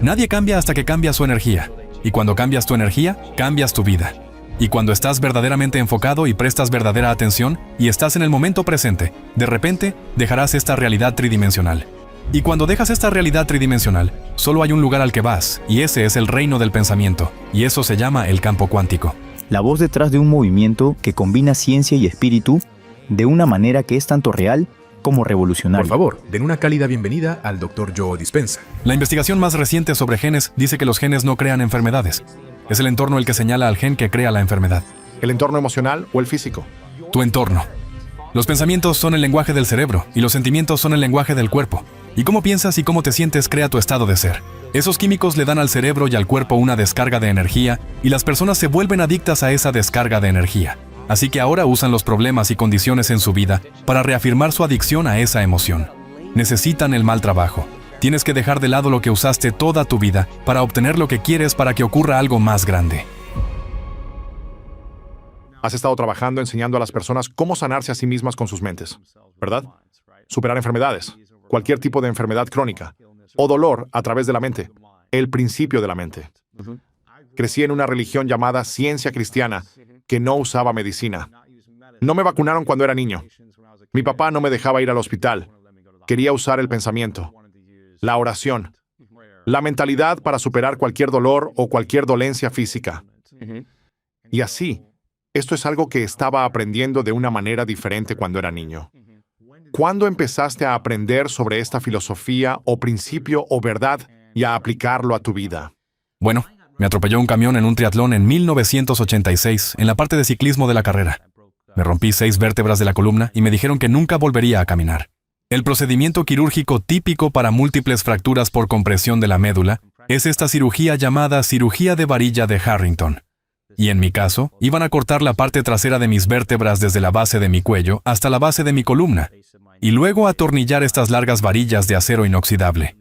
Nadie cambia hasta que cambia su energía. Y cuando cambias tu energía, cambias tu vida. Y cuando estás verdaderamente enfocado y prestas verdadera atención y estás en el momento presente, de repente dejarás esta realidad tridimensional. Y cuando dejas esta realidad tridimensional, solo hay un lugar al que vas, y ese es el reino del pensamiento, y eso se llama el campo cuántico. La voz detrás de un movimiento que combina ciencia y espíritu de una manera que es tanto real como revolucionaria. Por favor, den una cálida bienvenida al Dr. Joe Dispenza. La investigación más reciente sobre genes dice que los genes no crean enfermedades. Es el entorno el que señala al gen que crea la enfermedad. ¿El entorno emocional o el físico? Tu entorno. Los pensamientos son el lenguaje del cerebro y los sentimientos son el lenguaje del cuerpo. Y cómo piensas y cómo te sientes crea tu estado de ser. Esos químicos le dan al cerebro y al cuerpo una descarga de energía y las personas se vuelven adictas a esa descarga de energía. Así que ahora usan los problemas y condiciones en su vida para reafirmar su adicción a esa emoción. Necesitan el mal trabajo. Tienes que dejar de lado lo que usaste toda tu vida para obtener lo que quieres para que ocurra algo más grande. Has estado trabajando enseñando a las personas cómo sanarse a sí mismas con sus mentes, ¿verdad? Superar enfermedades, cualquier tipo de enfermedad crónica o dolor a través de la mente, el principio de la mente. Crecí en una religión llamada ciencia cristiana que no usaba medicina. No me vacunaron cuando era niño. Mi papá no me dejaba ir al hospital. Quería usar el pensamiento, la oración, la mentalidad para superar cualquier dolor o cualquier dolencia física. Y así, esto es algo que estaba aprendiendo de una manera diferente cuando era niño. ¿Cuándo empezaste a aprender sobre esta filosofía o principio o verdad y a aplicarlo a tu vida? Bueno, me atropelló un camión en un triatlón en 1986, en la parte de ciclismo de la carrera. Me rompí 6 vértebras de la columna y me dijeron que nunca volvería a caminar. El procedimiento quirúrgico típico para múltiples fracturas por compresión de la médula es esta cirugía llamada cirugía de varilla de Harrington. Y en mi caso, iban a cortar la parte trasera de mis vértebras desde la base de mi cuello hasta la base de mi columna, y luego atornillar estas largas varillas de acero inoxidable.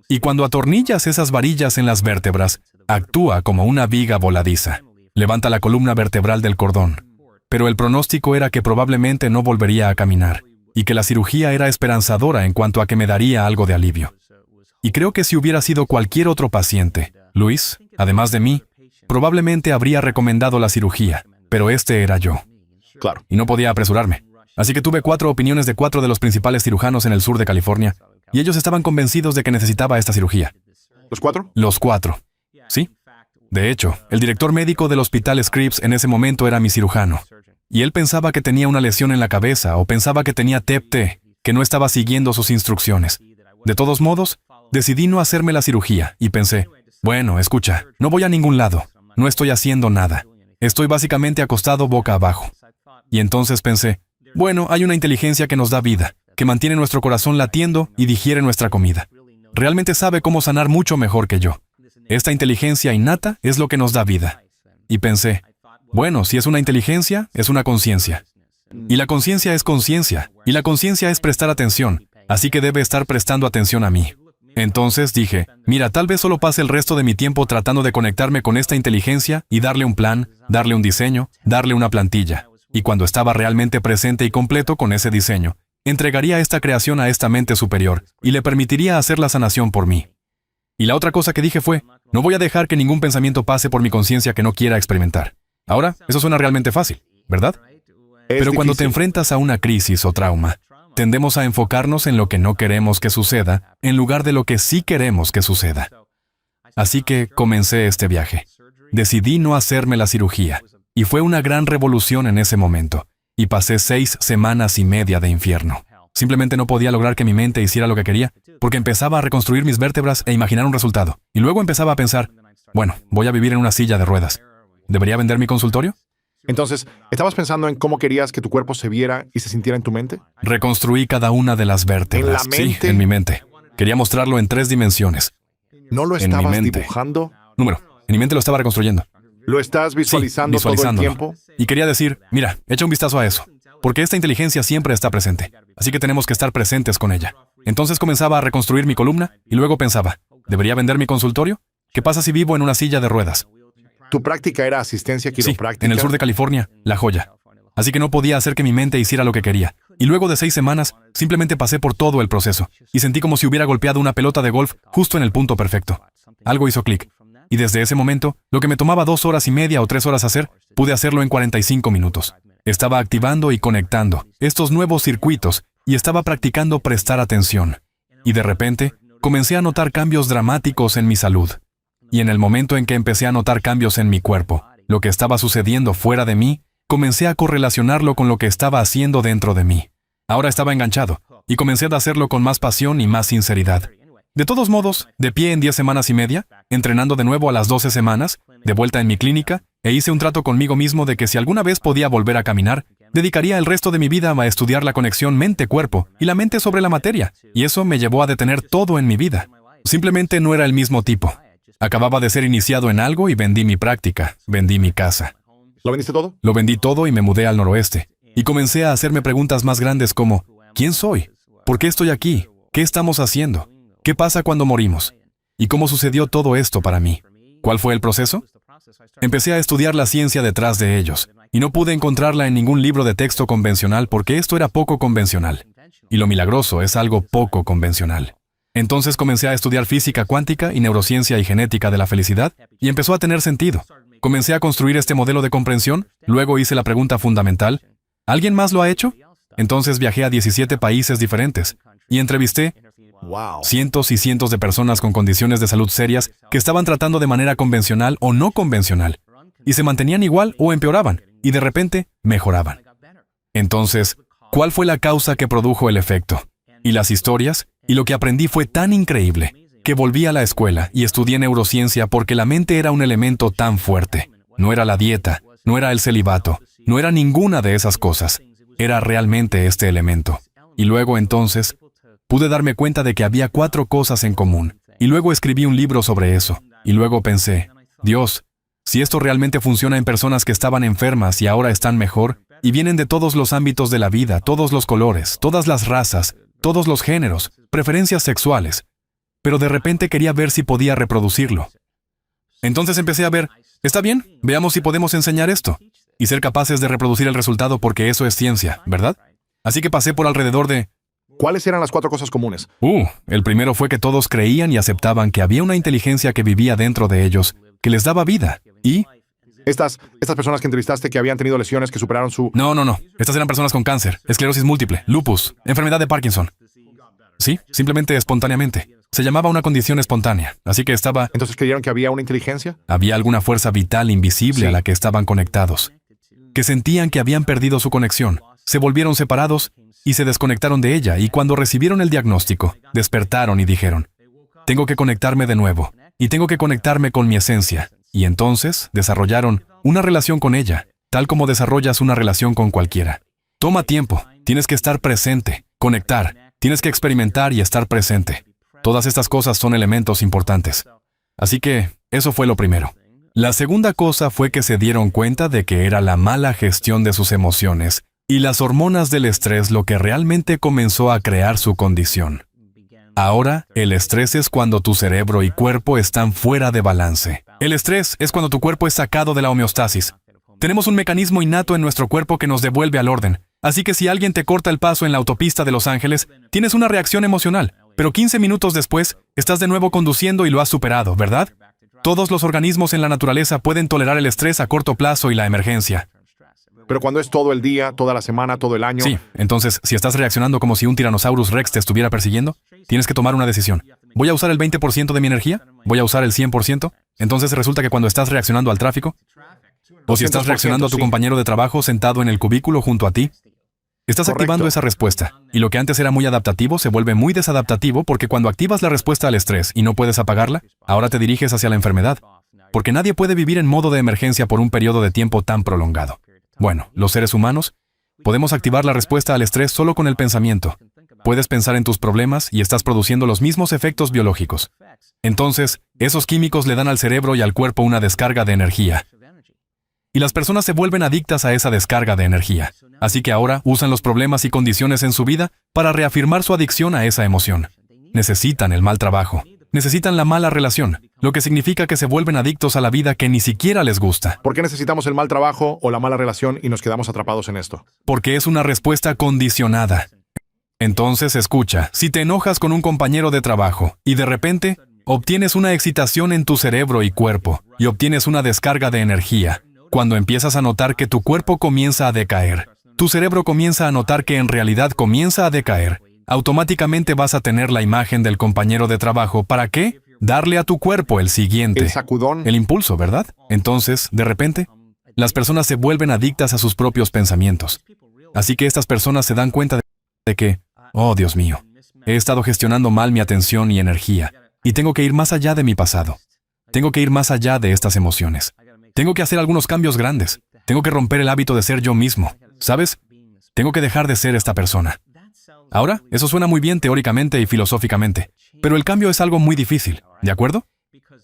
Y cuando atornillas esas varillas en las vértebras, actúa como una viga voladiza. Levanta la columna vertebral del cordón. Pero el pronóstico era que probablemente no volvería a caminar, y que la cirugía era esperanzadora en cuanto a que me daría algo de alivio. Y creo que si hubiera sido cualquier otro paciente, Luis, además de mí, probablemente habría recomendado la cirugía, pero este era yo. Claro. Y no podía apresurarme. Así que tuve 4 opiniones de 4 de los principales cirujanos en el sur de California, y ellos estaban convencidos de que necesitaba esta cirugía. ¿Los 4? Los 4. ¿Sí? De hecho, el director médico del hospital Scripps en ese momento era mi cirujano. Y él pensaba que tenía una lesión en la cabeza o pensaba que tenía TEPT, que no estaba siguiendo sus instrucciones. De todos modos, decidí no hacerme la cirugía y pensé, bueno, escucha, no voy a ningún lado, no estoy haciendo nada. Estoy básicamente acostado boca abajo. Y entonces pensé, bueno, hay una inteligencia que nos da vida, que mantiene nuestro corazón latiendo y digiere nuestra comida. Realmente sabe cómo sanar mucho mejor que yo. Esta inteligencia innata es lo que nos da vida. Y pensé, bueno, si es una inteligencia, es una conciencia. Y la conciencia es conciencia, y la conciencia es prestar atención, así que debe estar prestando atención a mí. Entonces dije, mira, tal vez solo pase el resto de mi tiempo tratando de conectarme con esta inteligencia y darle un plan, darle un diseño, darle una plantilla. Y cuando estaba realmente presente y completo con ese diseño, entregaría esta creación a esta mente superior y le permitiría hacer la sanación por mí. Y la otra cosa que dije fue, no voy a dejar que ningún pensamiento pase por mi conciencia que no quiera experimentar. Ahora, eso suena realmente fácil, ¿verdad? Pero cuando te enfrentas a una crisis o trauma, tendemos a enfocarnos en lo que no queremos que suceda, en lugar de lo que sí queremos que suceda. Así que comencé este viaje. Decidí no hacerme la cirugía, y fue una gran revolución en ese momento, y pasé 6 semanas y media de infierno. Simplemente no podía lograr que mi mente hiciera lo que quería, porque empezaba a reconstruir mis vértebras e imaginar un resultado. Y luego empezaba a pensar, bueno, voy a vivir en una silla de ruedas. ¿Debería vender mi consultorio? Entonces, ¿estabas pensando en cómo querías que tu cuerpo se viera y se sintiera en tu mente? Reconstruí cada una de las vértebras. ¿En la mente? Sí, en mi mente. Quería mostrarlo en 3 dimensiones. ¿No lo En mi estabas mente. dibujando? Número, en mi mente lo estaba reconstruyendo. ¿Lo estás visualizando Sí, todo el visualizándolo. tiempo? Y quería decir, mira, echa un vistazo a eso. Porque esta inteligencia siempre está presente. Así que tenemos que estar presentes con ella. Entonces comenzaba a reconstruir mi columna y luego pensaba, ¿debería vender mi consultorio? ¿Qué pasa si vivo en una silla de ruedas? ¿Tu práctica era asistencia Sí, quiropráctica? en el sur de California, La Joya. Así que no podía hacer que mi mente hiciera lo que quería. Y luego de 6 semanas, simplemente pasé por todo el proceso. Y sentí como si hubiera golpeado una pelota de golf justo en el punto perfecto. Algo hizo clic. Y desde ese momento, lo que me tomaba 2 horas y media o 3 horas hacer, pude hacerlo en 45 minutos. Estaba activando y conectando estos nuevos circuitos y estaba practicando prestar atención. Y de repente, comencé a notar cambios dramáticos en mi salud. Y en el momento en que empecé a notar cambios en mi cuerpo, lo que estaba sucediendo fuera de mí, comencé a correlacionarlo con lo que estaba haciendo dentro de mí. Ahora estaba enganchado, y comencé a hacerlo con más pasión y más sinceridad. De todos modos, de pie en 10 semanas y media, entrenando de nuevo a las 12 semanas, de vuelta en mi clínica, e hice un trato conmigo mismo de que si alguna vez podía volver a caminar, dedicaría el resto de mi vida a estudiar la conexión mente-cuerpo y la mente sobre la materia, y eso me llevó a detener todo en mi vida. Simplemente no era el mismo tipo. Acababa de ser iniciado en algo y vendí mi práctica, vendí mi casa. ¿Lo vendiste todo? Lo vendí todo y me mudé al noroeste. Y comencé a hacerme preguntas más grandes como, ¿quién soy? ¿Por qué estoy aquí? ¿Qué estamos haciendo? ¿Qué pasa cuando morimos? ¿Y cómo sucedió todo esto para mí? ¿Cuál fue el proceso? Empecé a estudiar la ciencia detrás de ellos, y no pude encontrarla en ningún libro de texto convencional porque esto era poco convencional. Y lo milagroso es algo poco convencional. Entonces comencé a estudiar física cuántica y neurociencia y genética de la felicidad, y empezó a tener sentido. Comencé a construir este modelo de comprensión, luego hice la pregunta fundamental, ¿alguien más lo ha hecho? Entonces viajé a 17 países diferentes, y entrevisté Wow. cientos y cientos de personas con condiciones de salud serias que estaban tratando de manera convencional o no convencional, y se mantenían igual o empeoraban, y de repente mejoraban. Entonces, ¿cuál fue la causa que produjo el efecto? Y las historias, y lo que aprendí fue tan increíble, que volví a la escuela y estudié neurociencia porque la mente era un elemento tan fuerte. No era la dieta, no era el celibato, no era ninguna de esas cosas. Era realmente este elemento. Y luego entonces, pude darme cuenta de que había 4 cosas en común. Y luego escribí un libro sobre eso. Y luego pensé, Dios, si esto realmente funciona en personas que estaban enfermas y ahora están mejor, y vienen de todos los ámbitos de la vida, todos los colores, todas las razas, todos los géneros, preferencias sexuales. Pero de repente quería ver si podía reproducirlo. Entonces empecé a ver, está bien, veamos si podemos enseñar esto. Y ser capaces de reproducir el resultado porque eso es ciencia, ¿verdad? Así que pasé por alrededor de... ¿Cuáles eran las 4 cosas comunes? El primero fue que todos creían y aceptaban que había una inteligencia que vivía dentro de ellos, que les daba vida. Y... Estas personas que entrevistaste que habían tenido lesiones que superaron su... No. Estas eran personas con cáncer, esclerosis múltiple, lupus, enfermedad de Parkinson. Sí, simplemente espontáneamente. Se llamaba una condición espontánea, así que estaba... ¿Entonces creyeron que había una inteligencia? Había alguna fuerza vital invisible Sí. a la que estaban conectados. Que sentían que habían perdido su conexión, se volvieron separados y se desconectaron de ella, y cuando recibieron el diagnóstico, despertaron y dijeron, tengo que conectarme de nuevo, y tengo que conectarme con mi esencia. Y entonces desarrollaron una relación con ella, tal como desarrollas una relación con cualquiera. Toma tiempo, tienes que estar presente, conectar, tienes que experimentar y estar presente. Todas estas cosas son elementos importantes. Así que, eso fue lo primero. La segunda cosa fue que se dieron cuenta de que era la mala gestión de sus emociones y las hormonas del estrés lo que realmente comenzó a crear su condición. Ahora, el estrés es cuando tu cerebro y cuerpo están fuera de balance. El estrés es cuando tu cuerpo es sacado de la homeostasis. Tenemos un mecanismo innato en nuestro cuerpo que nos devuelve al orden. Así que si alguien te corta el paso en la autopista de Los Ángeles, tienes una reacción emocional, pero 15 minutos después, estás de nuevo conduciendo y lo has superado, ¿verdad? Todos los organismos en la naturaleza pueden tolerar el estrés a corto plazo y la emergencia. Pero cuando es todo el día, toda la semana, todo el año... Sí, entonces, si estás reaccionando como si un Tyrannosaurus Rex te estuviera persiguiendo, tienes que tomar una decisión. ¿Voy a usar el 20% de mi energía? ¿Voy a usar el 100%? Entonces resulta que cuando estás reaccionando al tráfico, o si estás reaccionando a tu sí. compañero de trabajo sentado en el cubículo junto a ti, estás Correcto. activando esa respuesta. Y lo que antes era muy adaptativo se vuelve muy desadaptativo porque cuando activas la respuesta al estrés y no puedes apagarla, ahora te diriges hacia la enfermedad. Porque nadie puede vivir en modo de emergencia por un periodo de tiempo tan prolongado. Bueno, los seres humanos podemos activar la respuesta al estrés solo con el pensamiento. Puedes pensar en tus problemas y estás produciendo los mismos efectos biológicos. Entonces, esos químicos le dan al cerebro y al cuerpo una descarga de energía. Y las personas se vuelven adictas a esa descarga de energía. Así que ahora usan los problemas y condiciones en su vida para reafirmar su adicción a esa emoción. Necesitan el mal trabajo. Necesitan la mala relación, lo que significa que se vuelven adictos a la vida que ni siquiera les gusta. ¿Por qué necesitamos el mal trabajo o la mala relación y nos quedamos atrapados en esto? Porque es una respuesta condicionada. Entonces, escucha, si te enojas con un compañero de trabajo y de repente, obtienes una excitación en tu cerebro y cuerpo, y obtienes una descarga de energía. Cuando empiezas a notar que tu cuerpo comienza a decaer, tu cerebro comienza a notar que en realidad comienza a decaer, automáticamente vas a tener la imagen del compañero de trabajo. ¿Para qué? Darle a tu cuerpo el siguiente. El sacudón. El impulso, ¿verdad? Entonces, de repente, las personas se vuelven adictas a sus propios pensamientos. Así que estas personas se dan cuenta de que, oh Dios mío, he estado gestionando mal mi atención y energía, y tengo que ir más allá de mi pasado. Tengo que ir más allá de estas emociones. Tengo que hacer algunos cambios grandes. Tengo que romper el hábito de ser yo mismo. ¿Sabes? Tengo que dejar de ser esta persona. Ahora, eso suena muy bien teóricamente y filosóficamente, pero el cambio es algo muy difícil, ¿de acuerdo?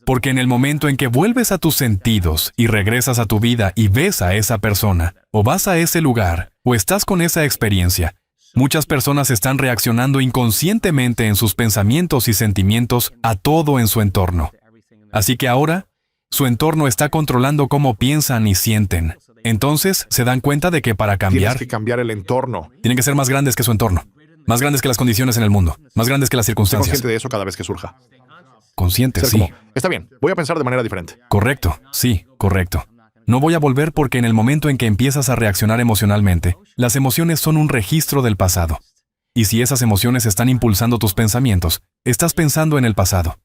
Porque en el momento en que vuelves a tus sentidos y regresas a tu vida y ves a esa persona, o vas a ese lugar, o estás con esa experiencia, muchas personas están reaccionando inconscientemente en sus pensamientos y sentimientos a todo en su entorno. Así que ahora, su entorno está controlando cómo piensan y sienten. Entonces, se dan cuenta de que para cambiar, Tienes que cambiar el entorno. tienen que ser más grandes que su entorno, más grandes que las condiciones en el mundo, más grandes que las Sé circunstancias. consciente de eso cada vez que surja. Consciente, Ser sí. como, está bien, voy a pensar de manera diferente. Correcto, sí, correcto. No voy a volver porque en el momento en que empiezas a reaccionar emocionalmente, las emociones son un registro del pasado. Y si esas emociones están impulsando tus pensamientos, estás pensando en el pasado.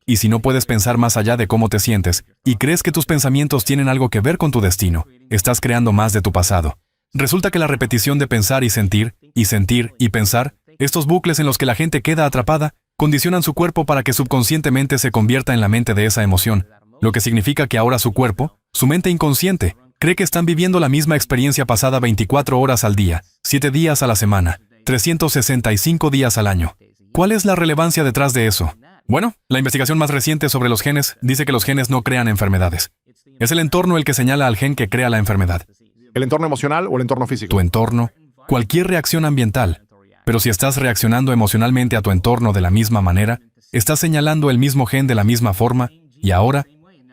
Y si no puedes pensar más allá de cómo te sientes, y crees que tus pensamientos tienen algo que ver con tu destino, estás creando más de tu pasado. Resulta que la repetición de pensar y sentir, y pensar, estos bucles en los que la gente queda atrapada, condicionan su cuerpo para que subconscientemente se convierta en la mente de esa emoción, lo que significa que ahora su cuerpo, su mente inconsciente, cree que están viviendo la misma experiencia pasada 24 horas al día, 7 días a la semana, 365 días al año. ¿Cuál es la relevancia detrás de eso? Bueno, la investigación más reciente sobre los genes dice que los genes no crean enfermedades. Es el entorno el que señala al gen que crea la enfermedad. ¿El entorno emocional o el entorno físico? Tu entorno, cualquier reacción ambiental. Pero si estás reaccionando emocionalmente a tu entorno de la misma manera, estás señalando el mismo gen de la misma forma, y ahora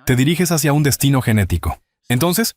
te diriges hacia un destino genético. Entonces,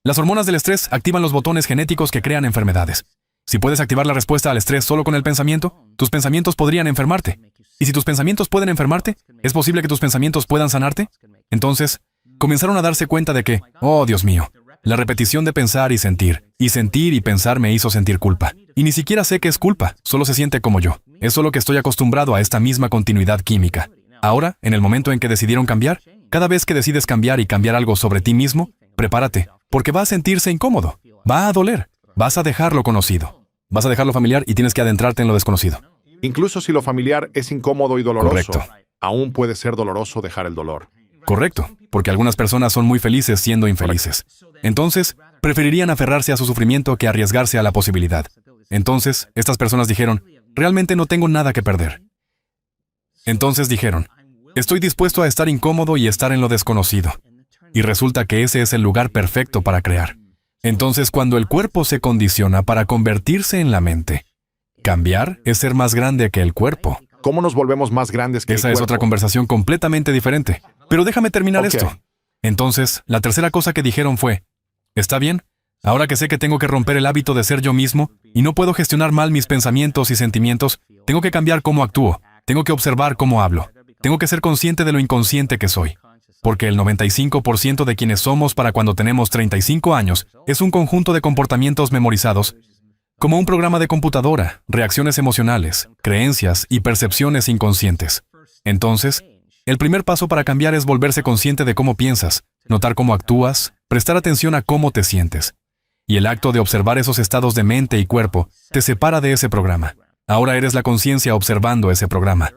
las hormonas del estrés activan los botones genéticos que crean enfermedades. Si puedes activar la respuesta al estrés solo con el pensamiento, tus pensamientos podrían enfermarte. Y si tus pensamientos pueden enfermarte, ¿es posible que tus pensamientos puedan sanarte? Entonces, comenzaron a darse cuenta de que, oh Dios mío, la repetición de pensar y sentir y pensar me hizo sentir culpa. Y ni siquiera sé qué es culpa, solo se siente como yo. Es solo que estoy acostumbrado a esta misma continuidad química. Ahora, en el momento en que decidieron cambiar, cada vez que decides cambiar y cambiar algo sobre ti mismo, prepárate, porque va a sentirse incómodo, va a doler, vas a dejar lo conocido, vas a dejar lo familiar y tienes que adentrarte en lo desconocido. Incluso si lo familiar es incómodo y doloroso, Correcto. aún puede ser doloroso dejar el dolor. Correcto, porque algunas personas son muy felices siendo infelices. Entonces, preferirían aferrarse a su sufrimiento que arriesgarse a la posibilidad. Entonces, estas personas dijeron, realmente no tengo nada que perder. Entonces dijeron, estoy dispuesto a estar incómodo y estar en lo desconocido. Y resulta que ese es el lugar perfecto para crear. Entonces, cuando el cuerpo se condiciona para convertirse en la mente, cambiar es ser más grande que el cuerpo. ¿Cómo nos volvemos más grandes que Esa el es cuerpo? otra conversación completamente diferente. Pero déjame terminar Ok. esto. Entonces, la tercera cosa que dijeron fue, ¿está bien? Ahora que sé que tengo que romper el hábito de ser yo mismo y no puedo gestionar mal mis pensamientos y sentimientos, tengo que cambiar cómo actúo, tengo que observar cómo hablo, tengo que ser consciente de lo inconsciente que soy. Porque el 95% de quienes somos para cuando tenemos 35 años es un conjunto de comportamientos memorizados, como un programa de computadora, reacciones emocionales, creencias y percepciones inconscientes. Entonces, el primer paso para cambiar es volverse consciente de cómo piensas, notar cómo actúas, prestar atención a cómo te sientes. Y el acto de observar esos estados de mente y cuerpo te separa de ese programa. Ahora eres la conciencia observando ese programa.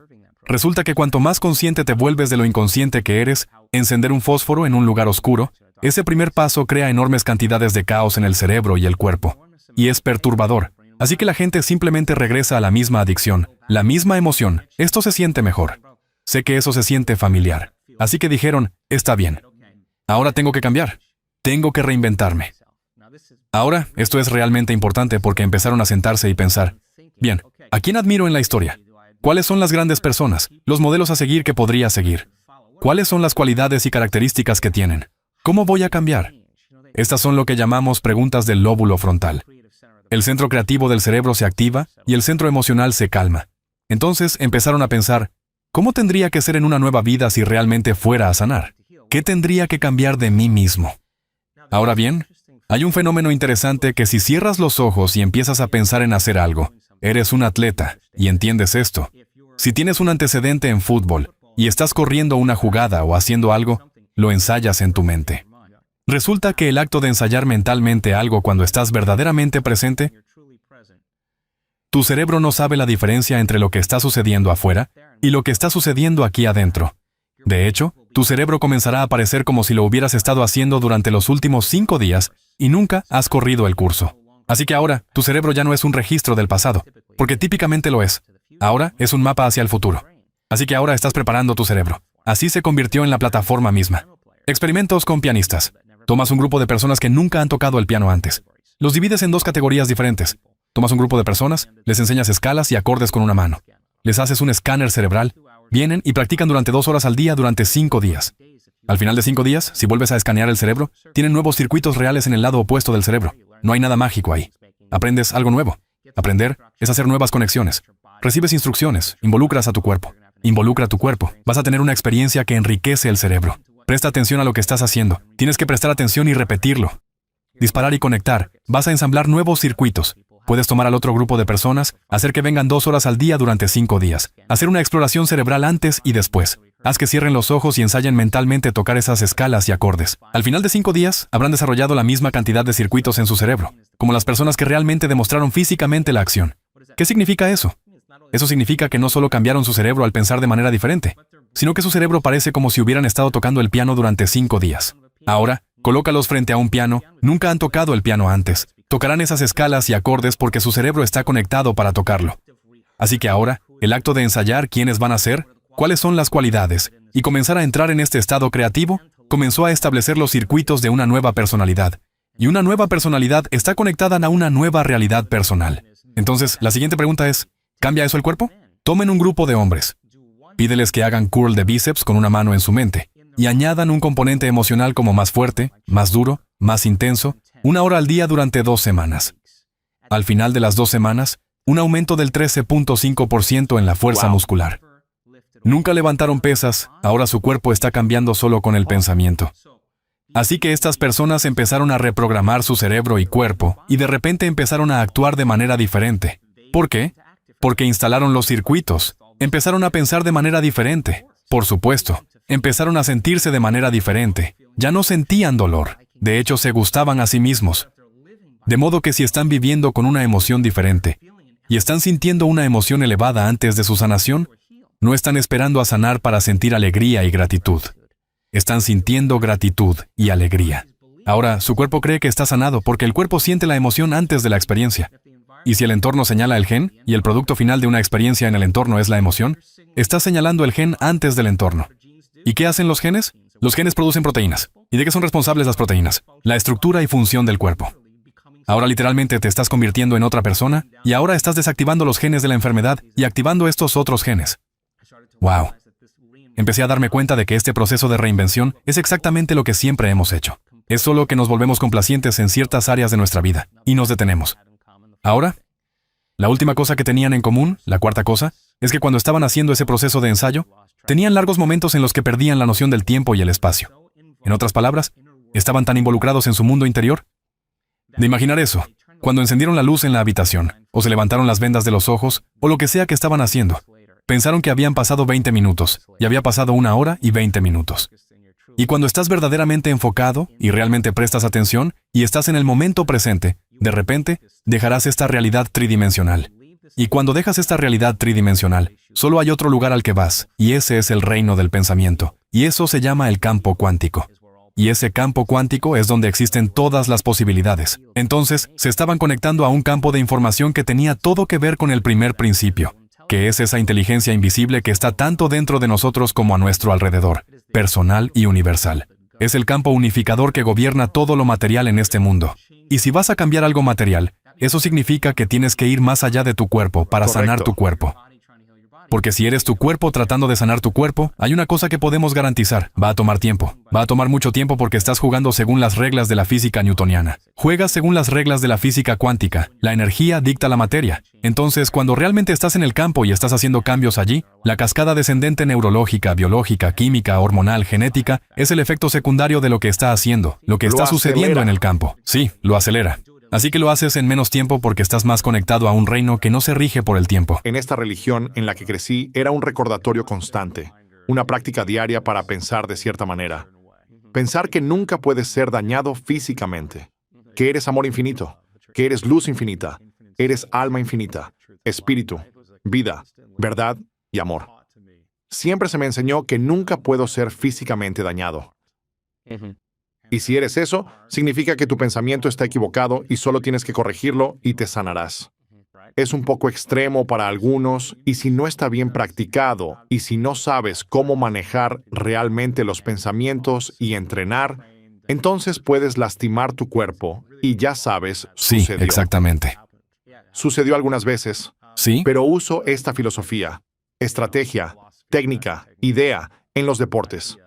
Resulta que cuanto más consciente te vuelves de lo inconsciente que eres, encender un fósforo en un lugar oscuro, ese primer paso crea enormes cantidades de caos en el cerebro y el cuerpo. Y es perturbador. Así que la gente simplemente regresa a la misma adicción, la misma emoción. Esto se siente mejor. Sé que eso se siente familiar. Así que dijeron, está bien. Ahora tengo que cambiar. Tengo que reinventarme. Ahora, esto es realmente importante porque empezaron a sentarse y pensar, bien, ¿a quién admiro en la historia? ¿Cuáles son las grandes personas, los modelos a seguir que podría seguir? ¿Cuáles son las cualidades y características que tienen? ¿Cómo voy a cambiar? Estas son lo que llamamos preguntas del lóbulo frontal. El centro creativo del cerebro se activa y el centro emocional se calma. Entonces empezaron a pensar, ¿Cómo tendría que ser en una nueva vida si realmente fuera a sanar? ¿Qué tendría que cambiar de mí mismo? Ahora bien, hay un fenómeno interesante que si cierras los ojos y empiezas a pensar en hacer algo, eres un atleta y entiendes esto. Si tienes un antecedente en fútbol y estás corriendo una jugada o haciendo algo, lo ensayas en tu mente. Resulta que el acto de ensayar mentalmente algo cuando estás verdaderamente presente, tu cerebro no sabe la diferencia entre lo que está sucediendo afuera y lo que está sucediendo aquí adentro. De hecho, tu cerebro comenzará a parecer como si lo hubieras estado haciendo durante los últimos 5 días y nunca has corrido el curso. Así que ahora, tu cerebro ya no es un registro del pasado, porque típicamente lo es. Ahora es un mapa hacia el futuro. Así que ahora estás preparando tu cerebro. Así se convirtió en la plataforma misma. Experimentos con pianistas. Tomas un grupo de personas que nunca han tocado el piano antes. Los divides en 2 categorías diferentes. Tomas un grupo de personas, les enseñas escalas y acordes con una mano. Les haces un escáner cerebral. Vienen y practican durante 2 horas al día durante 5 días. Al final de 5 días, si vuelves a escanear el cerebro, tienen nuevos circuitos reales en el lado opuesto del cerebro. No hay nada mágico ahí. Aprendes algo nuevo. Aprender es hacer nuevas conexiones. Recibes instrucciones, involucras a tu cuerpo. Involucra tu cuerpo. Vas a tener una experiencia que enriquece el cerebro. Presta atención a lo que estás haciendo. Tienes que prestar atención y repetirlo. Disparar y conectar. Vas a ensamblar nuevos circuitos. Puedes tomar al otro grupo de personas, hacer que vengan 2 horas al día durante 5 días. Hacer una exploración cerebral antes y después. Haz que cierren los ojos y ensayen mentalmente tocar esas escalas y acordes. Al final de 5 días, habrán desarrollado la misma cantidad de circuitos en su cerebro, como las personas que realmente demostraron físicamente la acción. ¿Qué significa eso? Eso significa que no solo cambiaron su cerebro al pensar de manera diferente, sino que su cerebro parece como si hubieran estado tocando el piano durante 5 días. Ahora, colócalos frente a un piano. Nunca han tocado el piano antes. Tocarán esas escalas y acordes porque su cerebro está conectado para tocarlo. Así que ahora, el acto de ensayar quiénes van a ser, cuáles son las cualidades, y comenzar a entrar en este estado creativo, comenzó a establecer los circuitos de una nueva personalidad. Y una nueva personalidad está conectada a una nueva realidad personal. Entonces, la siguiente pregunta es, ¿cambia eso el cuerpo? Tomen un grupo de hombres. Pídeles que hagan curl de bíceps con una mano en su mente, y añadan un componente emocional como más fuerte, más duro, más intenso, 1 hora al día durante 2 semanas. Al final de las 2 semanas, un aumento del 13.5% en la fuerza muscular. Nunca levantaron pesas, ahora su cuerpo está cambiando solo con el pensamiento. Así que estas personas empezaron a reprogramar su cerebro y cuerpo, y de repente empezaron a actuar de manera diferente. ¿Por qué? Porque instalaron los circuitos, empezaron a pensar de manera diferente. Por supuesto, empezaron a sentirse de manera diferente. Ya no sentían dolor. De hecho, se gustaban a sí mismos. De modo que si están viviendo con una emoción diferente y están sintiendo una emoción elevada antes de su sanación, no están esperando a sanar para sentir alegría y gratitud. Están sintiendo gratitud y alegría. Ahora, su cuerpo cree que está sanado porque el cuerpo siente la emoción antes de la experiencia. Y si el entorno señala el gen y el producto final de una experiencia en el entorno es la emoción, está señalando el gen antes del entorno. ¿Y qué hacen los genes? Los genes producen proteínas. ¿Y de qué son responsables las proteínas? La estructura y función del cuerpo. Ahora literalmente te estás convirtiendo en otra persona y ahora estás desactivando los genes de la enfermedad y activando estos otros genes. ¡Wow! Empecé a darme cuenta de que este proceso de reinvención es exactamente lo que siempre hemos hecho. Es solo que nos volvemos complacientes en ciertas áreas de nuestra vida y nos detenemos. Ahora, la última cosa que tenían en común, la cuarta cosa, es que cuando estaban haciendo ese proceso de ensayo, tenían largos momentos en los que perdían la noción del tiempo y el espacio. En otras palabras, estaban tan involucrados en su mundo interior. De imaginar eso, cuando encendieron la luz en la habitación, o se levantaron las vendas de los ojos, o lo que sea que estaban haciendo, pensaron que habían pasado 20 minutos, y había pasado 1 hora y 20 minutos. Y cuando estás verdaderamente enfocado, y realmente prestas atención, y estás en el momento presente, de repente, dejarás esta realidad tridimensional. Y cuando dejas esta realidad tridimensional, solo hay otro lugar al que vas, y ese es el reino del pensamiento. Y eso se llama el campo cuántico. Y ese campo cuántico es donde existen todas las posibilidades. Entonces, se estaban conectando a un campo de información que tenía todo que ver con el primer principio, que es esa inteligencia invisible que está tanto dentro de nosotros como a nuestro alrededor, personal y universal. Es el campo unificador que gobierna todo lo material en este mundo. Y si vas a cambiar algo material, eso significa que tienes que ir más allá de tu cuerpo para sanar tu cuerpo. Porque si eres tu cuerpo tratando de sanar tu cuerpo, hay una cosa que podemos garantizar. Va a tomar tiempo. Va a tomar mucho tiempo porque estás jugando según las reglas de la física newtoniana. Juegas según las reglas de la física cuántica. La energía dicta la materia. Entonces, cuando realmente estás en el campo y estás haciendo cambios allí, la cascada descendente neurológica, biológica, química, hormonal, genética, es el efecto secundario de lo que está haciendo, lo que está sucediendo en el campo. Sí, lo acelera. Así que lo haces en menos tiempo porque estás más conectado a un reino que no se rige por el tiempo. En esta religión en la que crecí era un recordatorio constante, una práctica diaria para pensar de cierta manera. Pensar que nunca puedes ser dañado físicamente, que eres amor infinito, que eres luz infinita, eres alma infinita, espíritu, vida, verdad y amor. Siempre se me enseñó que nunca puedo ser físicamente dañado. Y si eres eso, significa que tu pensamiento está equivocado y solo tienes que corregirlo y te sanarás. Es un poco extremo para algunos, y si no está bien practicado, y si no sabes cómo manejar realmente los pensamientos y entrenar, entonces puedes lastimar tu cuerpo, y ya sabes, Sí, sucedió. exactamente. Sucedió algunas veces, Sí, pero uso esta filosofía, estrategia, técnica, idea en los deportes.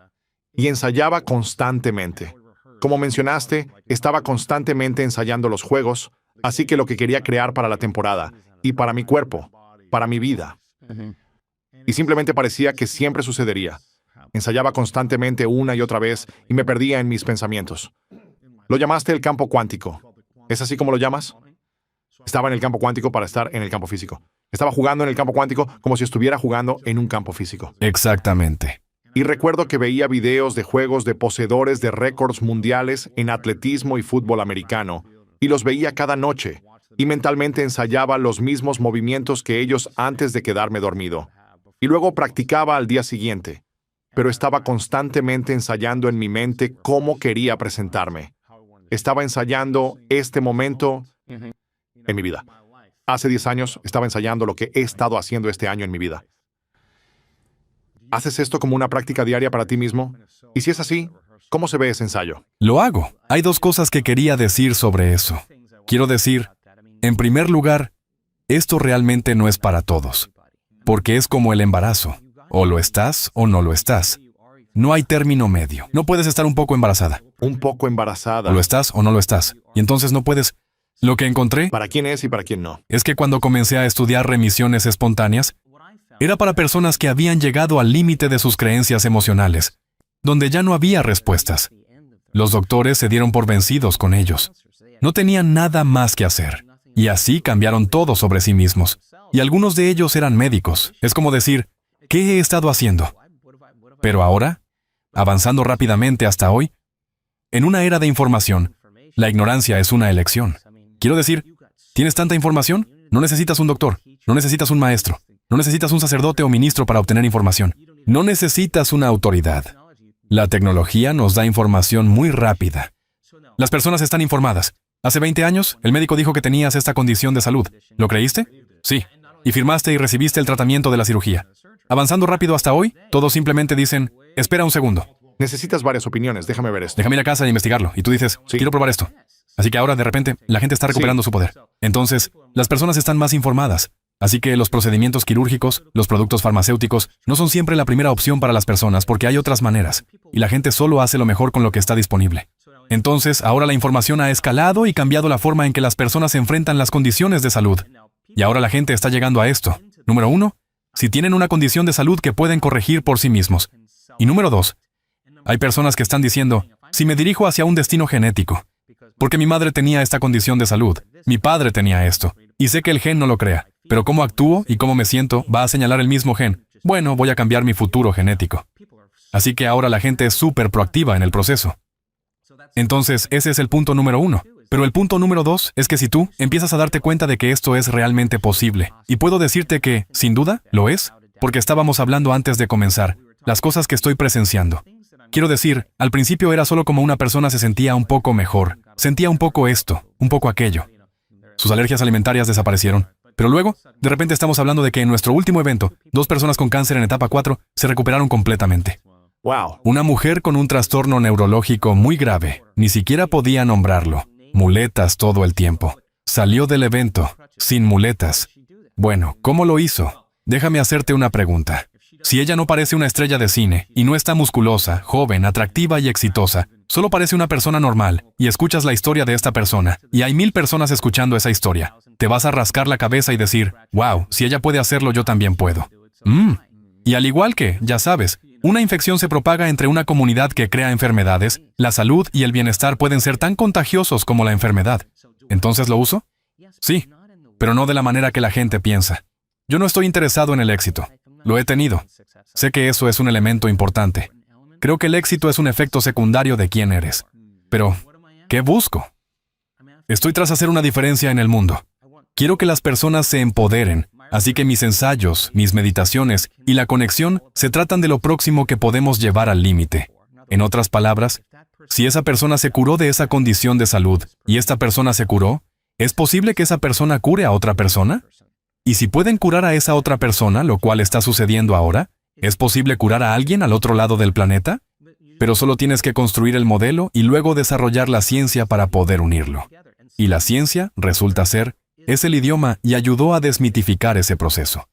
Y ensayaba constantemente. Como mencionaste, estaba constantemente ensayando los juegos, así que lo que quería crear para la temporada, y para mi cuerpo, para mi vida. Y simplemente parecía que siempre sucedería. Ensayaba constantemente una y otra vez y me perdía en mis pensamientos. Lo llamaste el campo cuántico. ¿Es así como lo llamas? Estaba en el campo cuántico para estar en el campo físico. Estaba jugando en el campo cuántico como si estuviera jugando en un campo físico. exactamente. Y recuerdo que veía videos de juegos de poseedores de récords mundiales en atletismo y fútbol americano, y los veía cada noche, y mentalmente ensayaba los mismos movimientos que ellos antes de quedarme dormido. Y luego practicaba al día siguiente, pero estaba constantemente ensayando en mi mente cómo quería presentarme. Estaba ensayando este momento en mi vida. Hace 10 años estaba ensayando lo que he estado haciendo este año en mi vida. ¿Haces esto como una práctica diaria para ti mismo? Y si es así, ¿cómo se ve ese ensayo? Lo hago. Hay dos cosas que quería decir sobre eso. Quiero decir, en primer lugar, esto realmente no es para todos, porque es como el embarazo. O lo estás o no lo estás. No hay término medio. No puedes estar un poco embarazada. Un poco embarazada. O lo estás o no lo estás. Y entonces no puedes. Lo que encontré ¿Para quién es y para quién no? es que cuando comencé a estudiar remisiones espontáneas, era para personas que habían llegado al límite de sus creencias emocionales, donde ya no había respuestas. Los doctores se dieron por vencidos con ellos. No tenían nada más que hacer. Y así cambiaron todo sobre sí mismos. Y algunos de ellos eran médicos. Es como decir, ¿qué he estado haciendo? Pero ahora, avanzando rápidamente hasta hoy, en una era de información, la ignorancia es una elección. Quiero decir, ¿tienes tanta información? No necesitas un doctor, no necesitas un maestro, no necesitas un sacerdote o ministro para obtener información. No necesitas una autoridad. La tecnología nos da información muy rápida. Las personas están informadas. Hace 20 años, el médico dijo que tenías esta condición de salud. ¿Lo creíste? Sí. Y firmaste y recibiste el tratamiento de la cirugía. Avanzando rápido hasta hoy, todos simplemente dicen, espera un segundo. Necesitas varias opiniones, déjame ver esto. Déjame ir a casa e investigarlo. Y tú dices, Sí. quiero probar esto. Así que ahora, de repente, la gente está recuperando su poder. Entonces, las personas están más informadas. Así que los procedimientos quirúrgicos, los productos farmacéuticos, no son siempre la primera opción para las personas porque hay otras maneras. Y la gente solo hace lo mejor con lo que está disponible. Entonces, ahora la información ha escalado y cambiado la forma en que las personas enfrentan las condiciones de salud. Y ahora la gente está llegando a esto. Número 1, si tienen una condición de salud que pueden corregir por sí mismos. Y número 2, hay personas que están diciendo, si me dirijo hacia un destino genético, porque mi madre tenía esta condición de salud, mi padre tenía esto, y sé que el gen no lo crea, pero cómo actúo y cómo me siento va a señalar el mismo gen. Bueno, voy a cambiar mi futuro genético. Así que ahora la gente es súper proactiva en el proceso. Entonces, ese es el punto número 1. Pero el punto número 2 es que si tú empiezas a darte cuenta de que esto es realmente posible, y puedo decirte que, sin duda, lo es, porque estábamos hablando antes de comenzar, las cosas que estoy presenciando. Quiero decir, al principio era solo como una persona se sentía un poco mejor, sentía un poco esto, un poco aquello. Sus alergias alimentarias desaparecieron. Pero luego, de repente estamos hablando de que en nuestro último evento, 2 personas con cáncer en etapa 4 se recuperaron completamente. Wow. Una mujer con un trastorno neurológico muy grave, ni siquiera podía nombrarlo. Muletas todo el tiempo. Salió del evento, sin muletas. Bueno, ¿cómo lo hizo? Déjame hacerte una pregunta. Si ella no parece una estrella de cine, y no está musculosa, joven, atractiva y exitosa, solo parece una persona normal, y escuchas la historia de esta persona, y hay 1000 personas escuchando esa historia, te vas a rascar la cabeza y decir, wow, si ella puede hacerlo, yo también puedo. Y al igual que, ya sabes, una infección se propaga entre una comunidad que crea enfermedades, la salud y el bienestar pueden ser tan contagiosos como la enfermedad. ¿Entonces lo uso? Sí, pero no de la manera que la gente piensa. Yo no estoy interesado en el éxito. Lo he tenido. Sé que eso es un elemento importante. Creo que el éxito es un efecto secundario de quién eres. Pero, ¿qué busco? Estoy tras hacer una diferencia en el mundo. Quiero que las personas se empoderen, así que mis ensayos, mis meditaciones y la conexión se tratan de lo próximo que podemos llevar al límite. En otras palabras, si esa persona se curó de esa condición de salud y esta persona se curó, ¿es posible que esa persona cure a otra persona? Y si pueden curar a esa otra persona, lo cual está sucediendo ahora, ¿es posible curar a alguien al otro lado del planeta? Pero solo tienes que construir el modelo y luego desarrollar la ciencia para poder unirlo. Y la ciencia, resulta ser, es el idioma y ayudó a desmitificar ese proceso.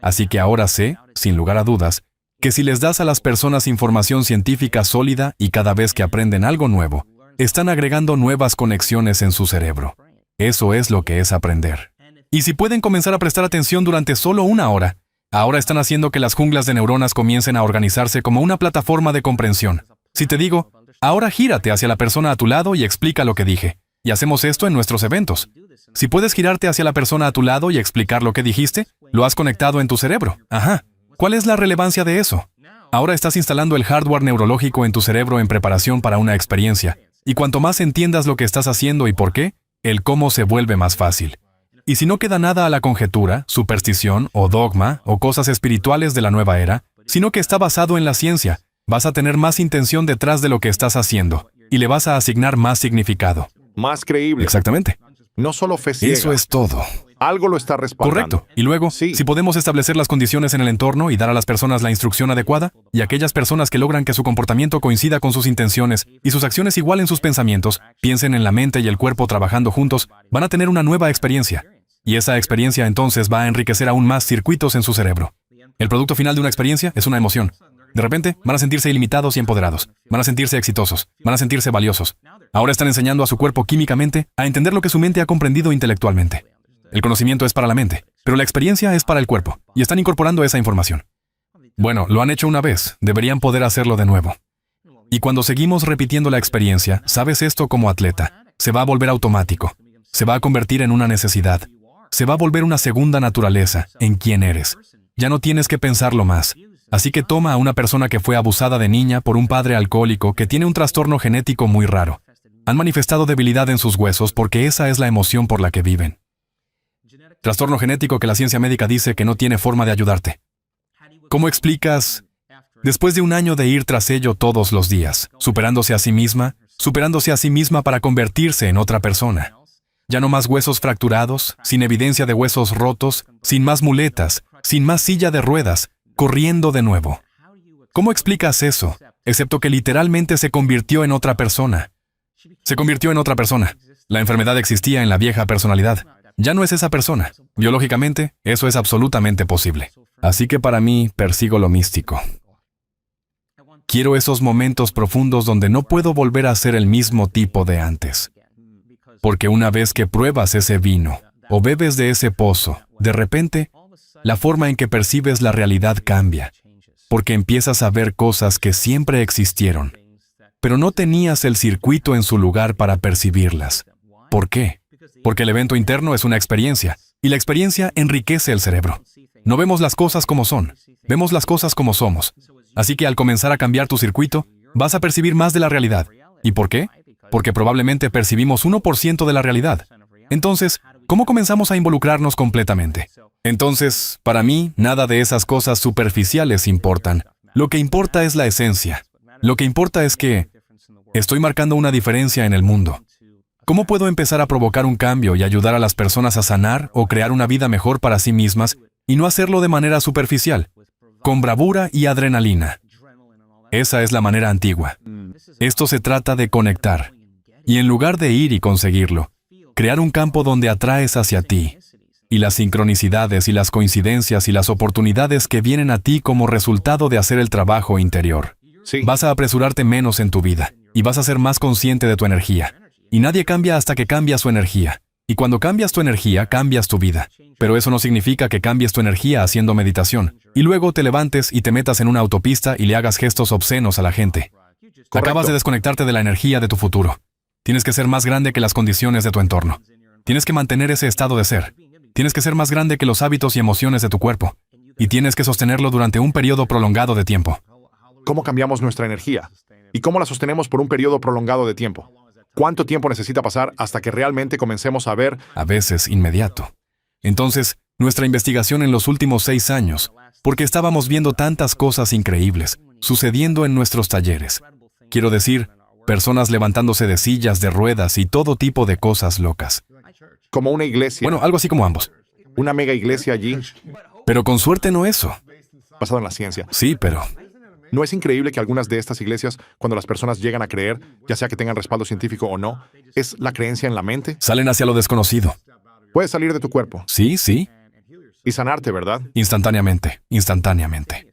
Así que ahora sé, sin lugar a dudas, que si les das a las personas información científica sólida y cada vez que aprenden algo nuevo, están agregando nuevas conexiones en su cerebro. Eso es lo que es aprender. Y si pueden comenzar a prestar atención durante solo 1 hora, ahora están haciendo que las junglas de neuronas comiencen a organizarse como una plataforma de comprensión. Si te digo, ahora gírate hacia la persona a tu lado y explica lo que dije. Y hacemos esto en nuestros eventos. Si puedes girarte hacia la persona a tu lado y explicar lo que dijiste, lo has conectado en tu cerebro. Ajá. ¿Cuál es la relevancia de eso? Ahora estás instalando el hardware neurológico en tu cerebro en preparación para una experiencia. Y cuanto más entiendas lo que estás haciendo y por qué, el cómo se vuelve más fácil. Y si no queda nada a la conjetura, superstición o dogma o cosas espirituales de la nueva era, sino que está basado en la ciencia, vas a tener más intención detrás de lo que estás haciendo y le vas a asignar más significado. Más creíble. Exactamente. No solo fe ciega. Eso es todo. Algo lo está respaldando. Correcto. Y luego, Sí. si podemos establecer las condiciones en el entorno y dar a las personas la instrucción adecuada, y aquellas personas que logran que su comportamiento coincida con sus intenciones y sus acciones igualen sus pensamientos, piensen en la mente y el cuerpo trabajando juntos, van a tener una nueva experiencia. Y esa experiencia entonces va a enriquecer aún más circuitos en su cerebro. El producto final de una experiencia es una emoción. De repente, van a sentirse ilimitados y empoderados. Van a sentirse exitosos. Van a sentirse valiosos. Ahora están enseñando a su cuerpo químicamente a entender lo que su mente ha comprendido intelectualmente. El conocimiento es para la mente, pero la experiencia es para el cuerpo, y están incorporando esa información. Bueno, lo han hecho una vez, deberían poder hacerlo de nuevo. Y cuando seguimos repitiendo la experiencia, sabes esto como atleta, se va a volver automático, se va a convertir en una necesidad, se va a volver una segunda naturaleza en quién eres. Ya no tienes que pensarlo más. Así que toma a una persona que fue abusada de niña por un padre alcohólico que tiene un trastorno genético muy raro. Han manifestado debilidad en sus huesos porque esa es la emoción por la que viven. Trastorno genético que la ciencia médica dice que no tiene forma de ayudarte. ¿Cómo explicas? Después de 1 año de ir tras ello todos los días, superándose a sí misma para convertirse en otra persona. Ya no más huesos fracturados, sin evidencia de huesos rotos, sin más muletas, sin más silla de ruedas, corriendo de nuevo. ¿Cómo explicas eso? Excepto que literalmente se convirtió en otra persona. Se convirtió en otra persona. La enfermedad existía en la vieja personalidad. Ya no es esa persona. Biológicamente, eso es absolutamente posible. Así que para mí, persigo lo místico. Quiero esos momentos profundos donde no puedo volver a ser el mismo tipo de antes. Porque una vez que pruebas ese vino o bebes de ese pozo, de repente, la forma en que percibes la realidad cambia. Porque empiezas a ver cosas que siempre existieron, pero no tenías el circuito en su lugar para percibirlas. ¿Por qué? Porque el evento interno es una experiencia, y la experiencia enriquece el cerebro. No vemos las cosas como son, vemos las cosas como somos. Así que al comenzar a cambiar tu circuito, vas a percibir más de la realidad. ¿Y por qué? Porque probablemente percibimos 1% de la realidad. Entonces, ¿cómo comenzamos a involucrarnos completamente? Entonces, para mí, nada de esas cosas superficiales importan. Lo que importa es la esencia. Lo que importa es que estoy marcando una diferencia en el mundo. ¿Cómo puedo empezar a provocar un cambio y ayudar a las personas a sanar o crear una vida mejor para sí mismas y no hacerlo de manera superficial, con bravura y adrenalina? Esa es la manera antigua. Esto se trata de conectar. Y en lugar de ir y conseguirlo, crear un campo donde atraes hacia ti. y las sincronicidades y las coincidencias y las oportunidades que vienen a ti como resultado de hacer el trabajo interior. Sí. Vas a apresurarte menos en tu vida y vas a ser más consciente de tu energía. Y nadie cambia hasta que cambia su energía. Y cuando cambias tu energía, cambias tu vida. Pero eso no significa que cambies tu energía haciendo meditación y luego te levantes y te metas en una autopista y le hagas gestos obscenos a la gente. Correcto. Acabas de desconectarte de la energía de tu futuro. Tienes que ser más grande que las condiciones de tu entorno. Tienes que mantener ese estado de ser. Tienes que ser más grande que los hábitos y emociones de tu cuerpo. Y tienes que sostenerlo durante un periodo prolongado de tiempo. ¿Cómo cambiamos nuestra energía? ¿Y cómo la sostenemos por un periodo prolongado de tiempo? ¿Cuánto tiempo necesita pasar hasta que realmente comencemos a ver? A veces inmediato. Entonces, nuestra investigación en los últimos 6 años, porque estábamos viendo tantas cosas increíbles sucediendo en nuestros talleres. Quiero decir, personas levantándose de sillas, de ruedas y todo tipo de cosas locas. Como una iglesia. Bueno, algo así como ambos. Una mega iglesia allí, Pero con suerte no eso. basado en la ciencia. Sí, pero ¿No es increíble que algunas de estas iglesias, cuando las personas llegan a creer, ya sea que tengan respaldo científico o no, es la creencia en la mente? salen hacia lo desconocido. Puedes salir de tu cuerpo Sí, sí, y sanarte, ¿verdad? instantáneamente, instantáneamente.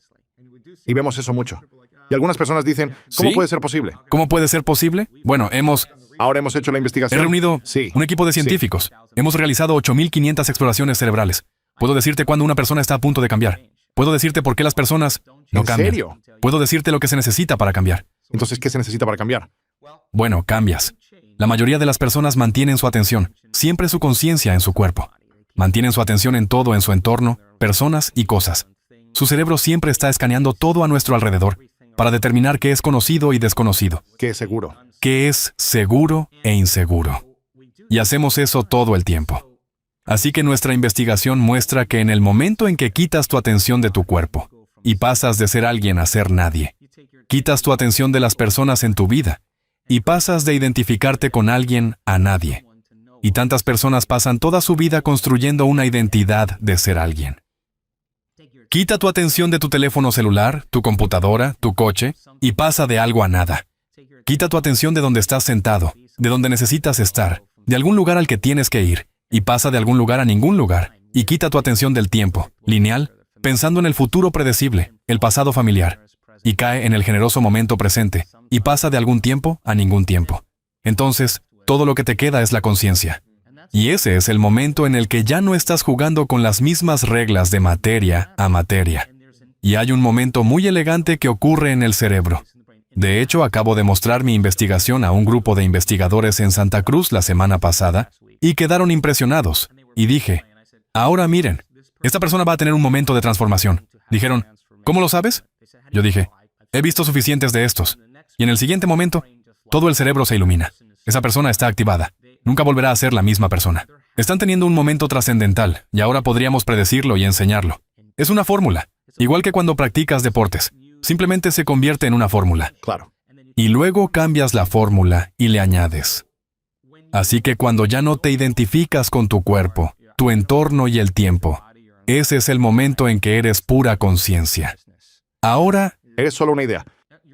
Y vemos eso mucho. Y algunas personas dicen, ¿cómo ¿Sí? puede ser posible? ¿Cómo puede ser posible? Bueno, Ahora hemos hecho la he investigación. reunido Sí. un equipo de científicos. Hemos realizado 8.500 exploraciones cerebrales. Puedo decirte cuándo una persona está a punto de cambiar. Puedo decirte por qué las personas no ¿En cambian. serio? Puedo decirte lo que se necesita para cambiar. Entonces, ¿qué se necesita para cambiar? Bueno, cambias. La mayoría de las personas mantienen su atención, siempre su conciencia en su cuerpo. Mantienen su atención en todo en su entorno, personas y cosas. Su cerebro siempre está escaneando todo a nuestro alrededor para determinar qué es conocido y desconocido, ¿Qué es seguro? qué es seguro e inseguro. Y hacemos eso todo el tiempo. Así que nuestra investigación muestra que en el momento en que quitas tu atención de tu cuerpo y pasas de ser alguien a ser nadie, quitas tu atención de las personas en tu vida y pasas de identificarte con alguien a nadie. Y tantas personas pasan toda su vida construyendo una identidad de ser alguien. Quita tu atención de tu teléfono celular, tu computadora, tu coche, y pasa de algo a nada. Quita tu atención de donde estás sentado, de donde necesitas estar, de algún lugar al que tienes que ir, y pasa de algún lugar a ningún lugar. Y quita tu atención del tiempo, lineal, pensando en el futuro predecible, el pasado familiar, y cae en el generoso momento presente, y pasa de algún tiempo a ningún tiempo. Entonces, todo lo que te queda es la conciencia. Y ese es el momento en el que ya no estás jugando con las mismas reglas de materia a materia. Y hay un momento muy elegante que ocurre en el cerebro. De hecho, acabo de mostrar mi investigación a un grupo de investigadores en Santa Cruz la semana pasada y quedaron impresionados. Y dije, ahora miren, esta persona va a tener un momento de transformación. Dijeron, ¿cómo lo sabes? Yo dije, he visto suficientes de estos. Y en el siguiente momento, todo el cerebro se ilumina. Esa persona está activada. Nunca volverá a ser la misma persona. Están teniendo un momento trascendental, y ahora podríamos predecirlo y enseñarlo. Es una fórmula, igual que cuando practicas deportes. Simplemente se convierte en una fórmula. Claro. Y luego cambias la fórmula y le añades. Así que cuando ya no te identificas con tu cuerpo, tu entorno y el tiempo, ese es el momento en que eres pura conciencia. Ahora, Eres solo una idea.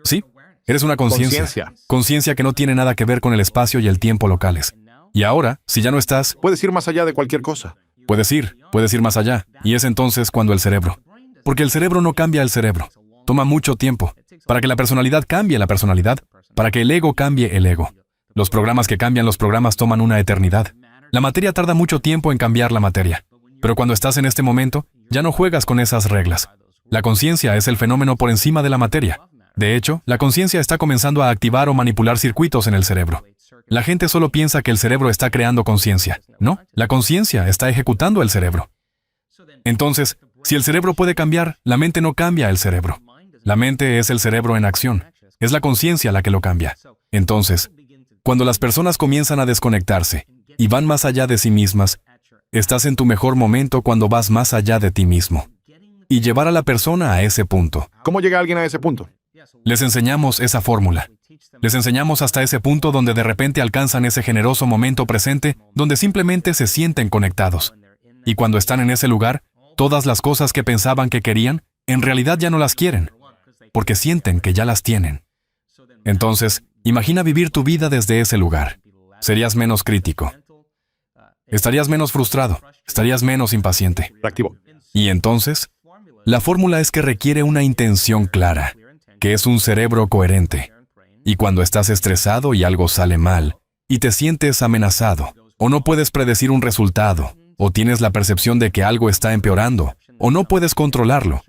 sí, eres una conciencia. Conciencia. Conciencia que no tiene nada que ver con el espacio y el tiempo locales. Y ahora, si ya no estás, Puedes ir más allá de cualquier cosa. puedes ir más allá. Y es entonces cuando el cerebro. Porque el cerebro no cambia el cerebro. Toma mucho tiempo. Para que la personalidad cambie la personalidad. Para que el ego cambie el ego. Los programas que cambian los programas toman una eternidad. La materia tarda mucho tiempo en cambiar la materia. Pero cuando estás en este momento, ya no juegas con esas reglas. La conciencia es el fenómeno por encima de la materia. De hecho, la conciencia está comenzando a activar o manipular circuitos en el cerebro. La gente solo piensa que el cerebro está creando conciencia. No, la conciencia está ejecutando el cerebro. Entonces, si el cerebro puede cambiar, la mente no cambia el cerebro. La mente es el cerebro en acción. Es la conciencia la que lo cambia. Entonces, cuando las personas comienzan a desconectarse y van más allá de sí mismas, estás en tu mejor momento cuando vas más allá de ti mismo. Y llevar a la persona a ese punto. ¿Cómo llega alguien a ese punto? Les enseñamos esa fórmula. Les enseñamos hasta ese punto donde de repente alcanzan ese generoso momento presente, donde simplemente se sienten conectados. Y cuando están en ese lugar, todas las cosas que pensaban que querían, en realidad ya no las quieren, porque sienten que ya las tienen. Entonces, imagina vivir tu vida desde ese lugar. Serías menos crítico. Estarías menos frustrado, estarías menos impaciente. Reactivo. Y entonces, la fórmula es que requiere una intención clara, que es un cerebro coherente. Y cuando estás estresado y algo sale mal, y te sientes amenazado, o no puedes predecir un resultado, o tienes la percepción de que algo está empeorando, o no puedes controlarlo,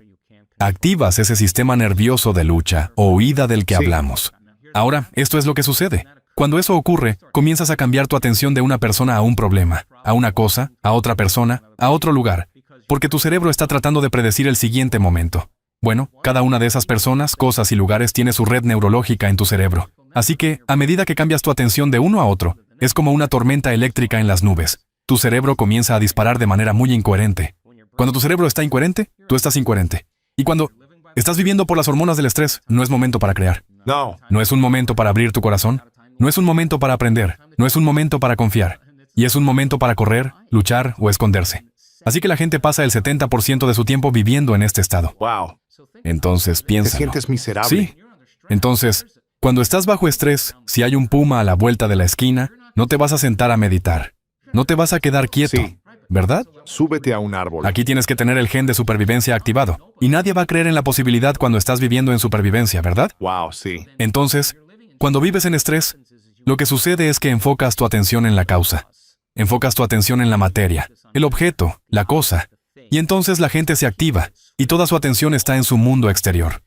activas ese sistema nervioso de lucha o huida del que hablamos. Ahora, esto es lo que sucede. Cuando eso ocurre, comienzas a cambiar tu atención de una persona a un problema, a una cosa, a otra persona, a otro lugar, porque tu cerebro está tratando de predecir el siguiente momento. Bueno, cada una de esas personas, cosas y lugares tiene su red neurológica en tu cerebro. Así que, a medida que cambias tu atención de uno a otro, es como una tormenta eléctrica en las nubes. Tu cerebro comienza a disparar de manera muy incoherente. Cuando tu cerebro está incoherente, tú estás incoherente. Y cuando estás viviendo por las hormonas del estrés, no es momento para crear. No. No es un momento para abrir tu corazón. No es un momento para aprender. No es un momento para confiar. Y es un momento para correr, luchar o esconderse. Así que la gente pasa el 70% de su tiempo viviendo en este estado. Wow. Entonces Te piensa. sientes miserable. Sí. Entonces, cuando estás bajo estrés, si hay un puma a la vuelta de la esquina, no te vas a sentar a meditar. No te vas a quedar quieto, Sí. ¿verdad? Súbete a un árbol. Aquí tienes que tener el gen de supervivencia activado. Y nadie va a creer en la posibilidad cuando estás viviendo en supervivencia, ¿verdad? Wow, sí. Entonces, cuando vives en estrés, lo que sucede es que enfocas tu atención en la causa. Enfocas tu atención en la materia, el objeto, la cosa. Y entonces la gente se activa, y toda su atención está en su mundo exterior.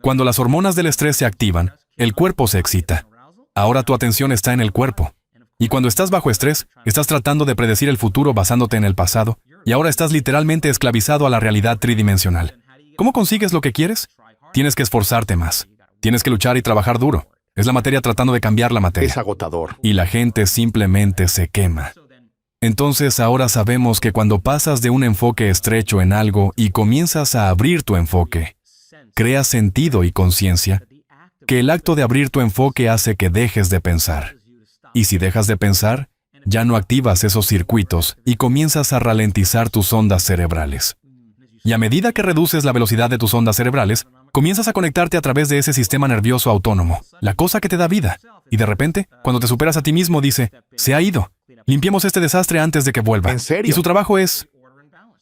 Cuando las hormonas del estrés se activan, el cuerpo se excita. Ahora tu atención está en el cuerpo. Y cuando estás bajo estrés, estás tratando de predecir el futuro basándote en el pasado, y ahora estás literalmente esclavizado a la realidad tridimensional. ¿Cómo consigues lo que quieres? Tienes que esforzarte más. Tienes que luchar y trabajar duro. Es la materia tratando de cambiar la Es materia. agotador. Y la gente simplemente se quema. Entonces ahora sabemos que cuando pasas de un enfoque estrecho en algo y comienzas a abrir tu enfoque, creas sentido y conciencia, que el acto de abrir tu enfoque hace que dejes de pensar. Y si dejas de pensar, ya no activas esos circuitos y comienzas a ralentizar tus ondas cerebrales. Y a medida que reduces la velocidad de tus ondas cerebrales, comienzas a conectarte a través de ese sistema nervioso autónomo, la cosa que te da vida. Y de repente, cuando te superas a ti mismo, dice, se ha ido. Limpiemos este desastre antes de que vuelva. ¿En serio? Y su trabajo es,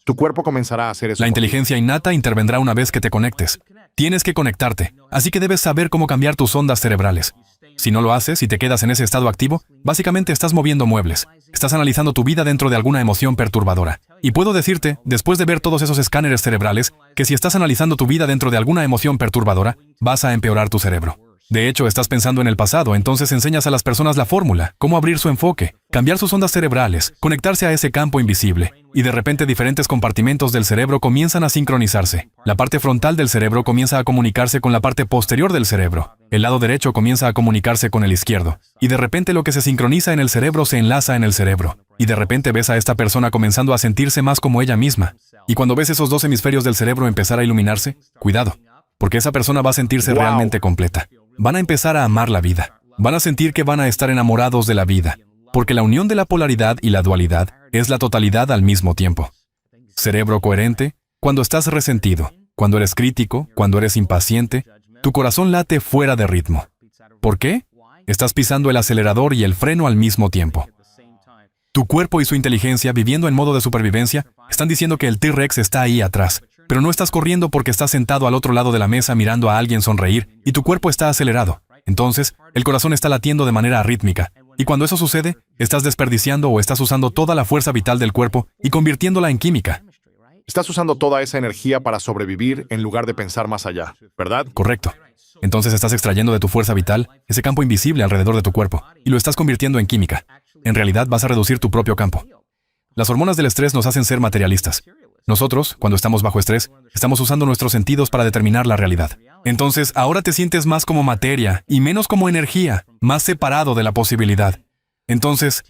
Tu cuerpo comenzará a hacer eso. la por ti. inteligencia innata intervendrá una vez que te conectes. Tienes que conectarte, así que debes saber cómo cambiar tus ondas cerebrales. Si no lo haces y te quedas en ese estado activo, básicamente estás moviendo muebles. Estás analizando tu vida dentro de alguna emoción perturbadora. Y puedo decirte, después de ver todos esos escáneres cerebrales, que si estás analizando tu vida dentro de alguna emoción perturbadora, vas a empeorar tu cerebro. De hecho, estás pensando en el pasado, entonces enseñas a las personas la fórmula, cómo abrir su enfoque, cambiar sus ondas cerebrales, conectarse a ese campo invisible. Y de repente diferentes compartimentos del cerebro comienzan a sincronizarse. La parte frontal del cerebro comienza a comunicarse con la parte posterior del cerebro. El lado derecho comienza a comunicarse con el izquierdo. Y de repente lo que se sincroniza en el cerebro se enlaza en el cerebro. Y de repente ves a esta persona comenzando a sentirse más como ella misma. Y cuando ves esos dos hemisferios del cerebro empezar a iluminarse, cuidado, porque esa persona va a sentirse Wow. realmente completa. Van a empezar a amar la vida. Van a sentir que van a estar enamorados de la vida, porque la unión de la polaridad y la dualidad es la totalidad al mismo tiempo. Cerebro coherente, cuando estás resentido, cuando eres crítico, cuando eres impaciente, tu corazón late fuera de ritmo. ¿Por qué? Estás pisando el acelerador y el freno al mismo tiempo. Tu cuerpo y su inteligencia, viviendo en modo de supervivencia, están diciendo que el T-Rex está ahí atrás, pero no estás corriendo porque estás sentado al otro lado de la mesa mirando a alguien sonreír y tu cuerpo está acelerado. Entonces, el corazón está latiendo de manera arrítmica. Y cuando eso sucede, estás desperdiciando o estás usando toda la fuerza vital del cuerpo y convirtiéndola en química. Estás usando toda esa energía para sobrevivir en lugar de pensar más allá, ¿verdad? Correcto. Entonces estás extrayendo de tu fuerza vital ese campo invisible alrededor de tu cuerpo y lo estás convirtiendo en química. En realidad vas a reducir tu propio campo. Las hormonas del estrés nos hacen ser materialistas. Nosotros, cuando estamos bajo estrés, estamos usando nuestros sentidos para determinar la realidad. Entonces, ahora te sientes más como materia y menos como energía, más separado de la posibilidad. Entonces,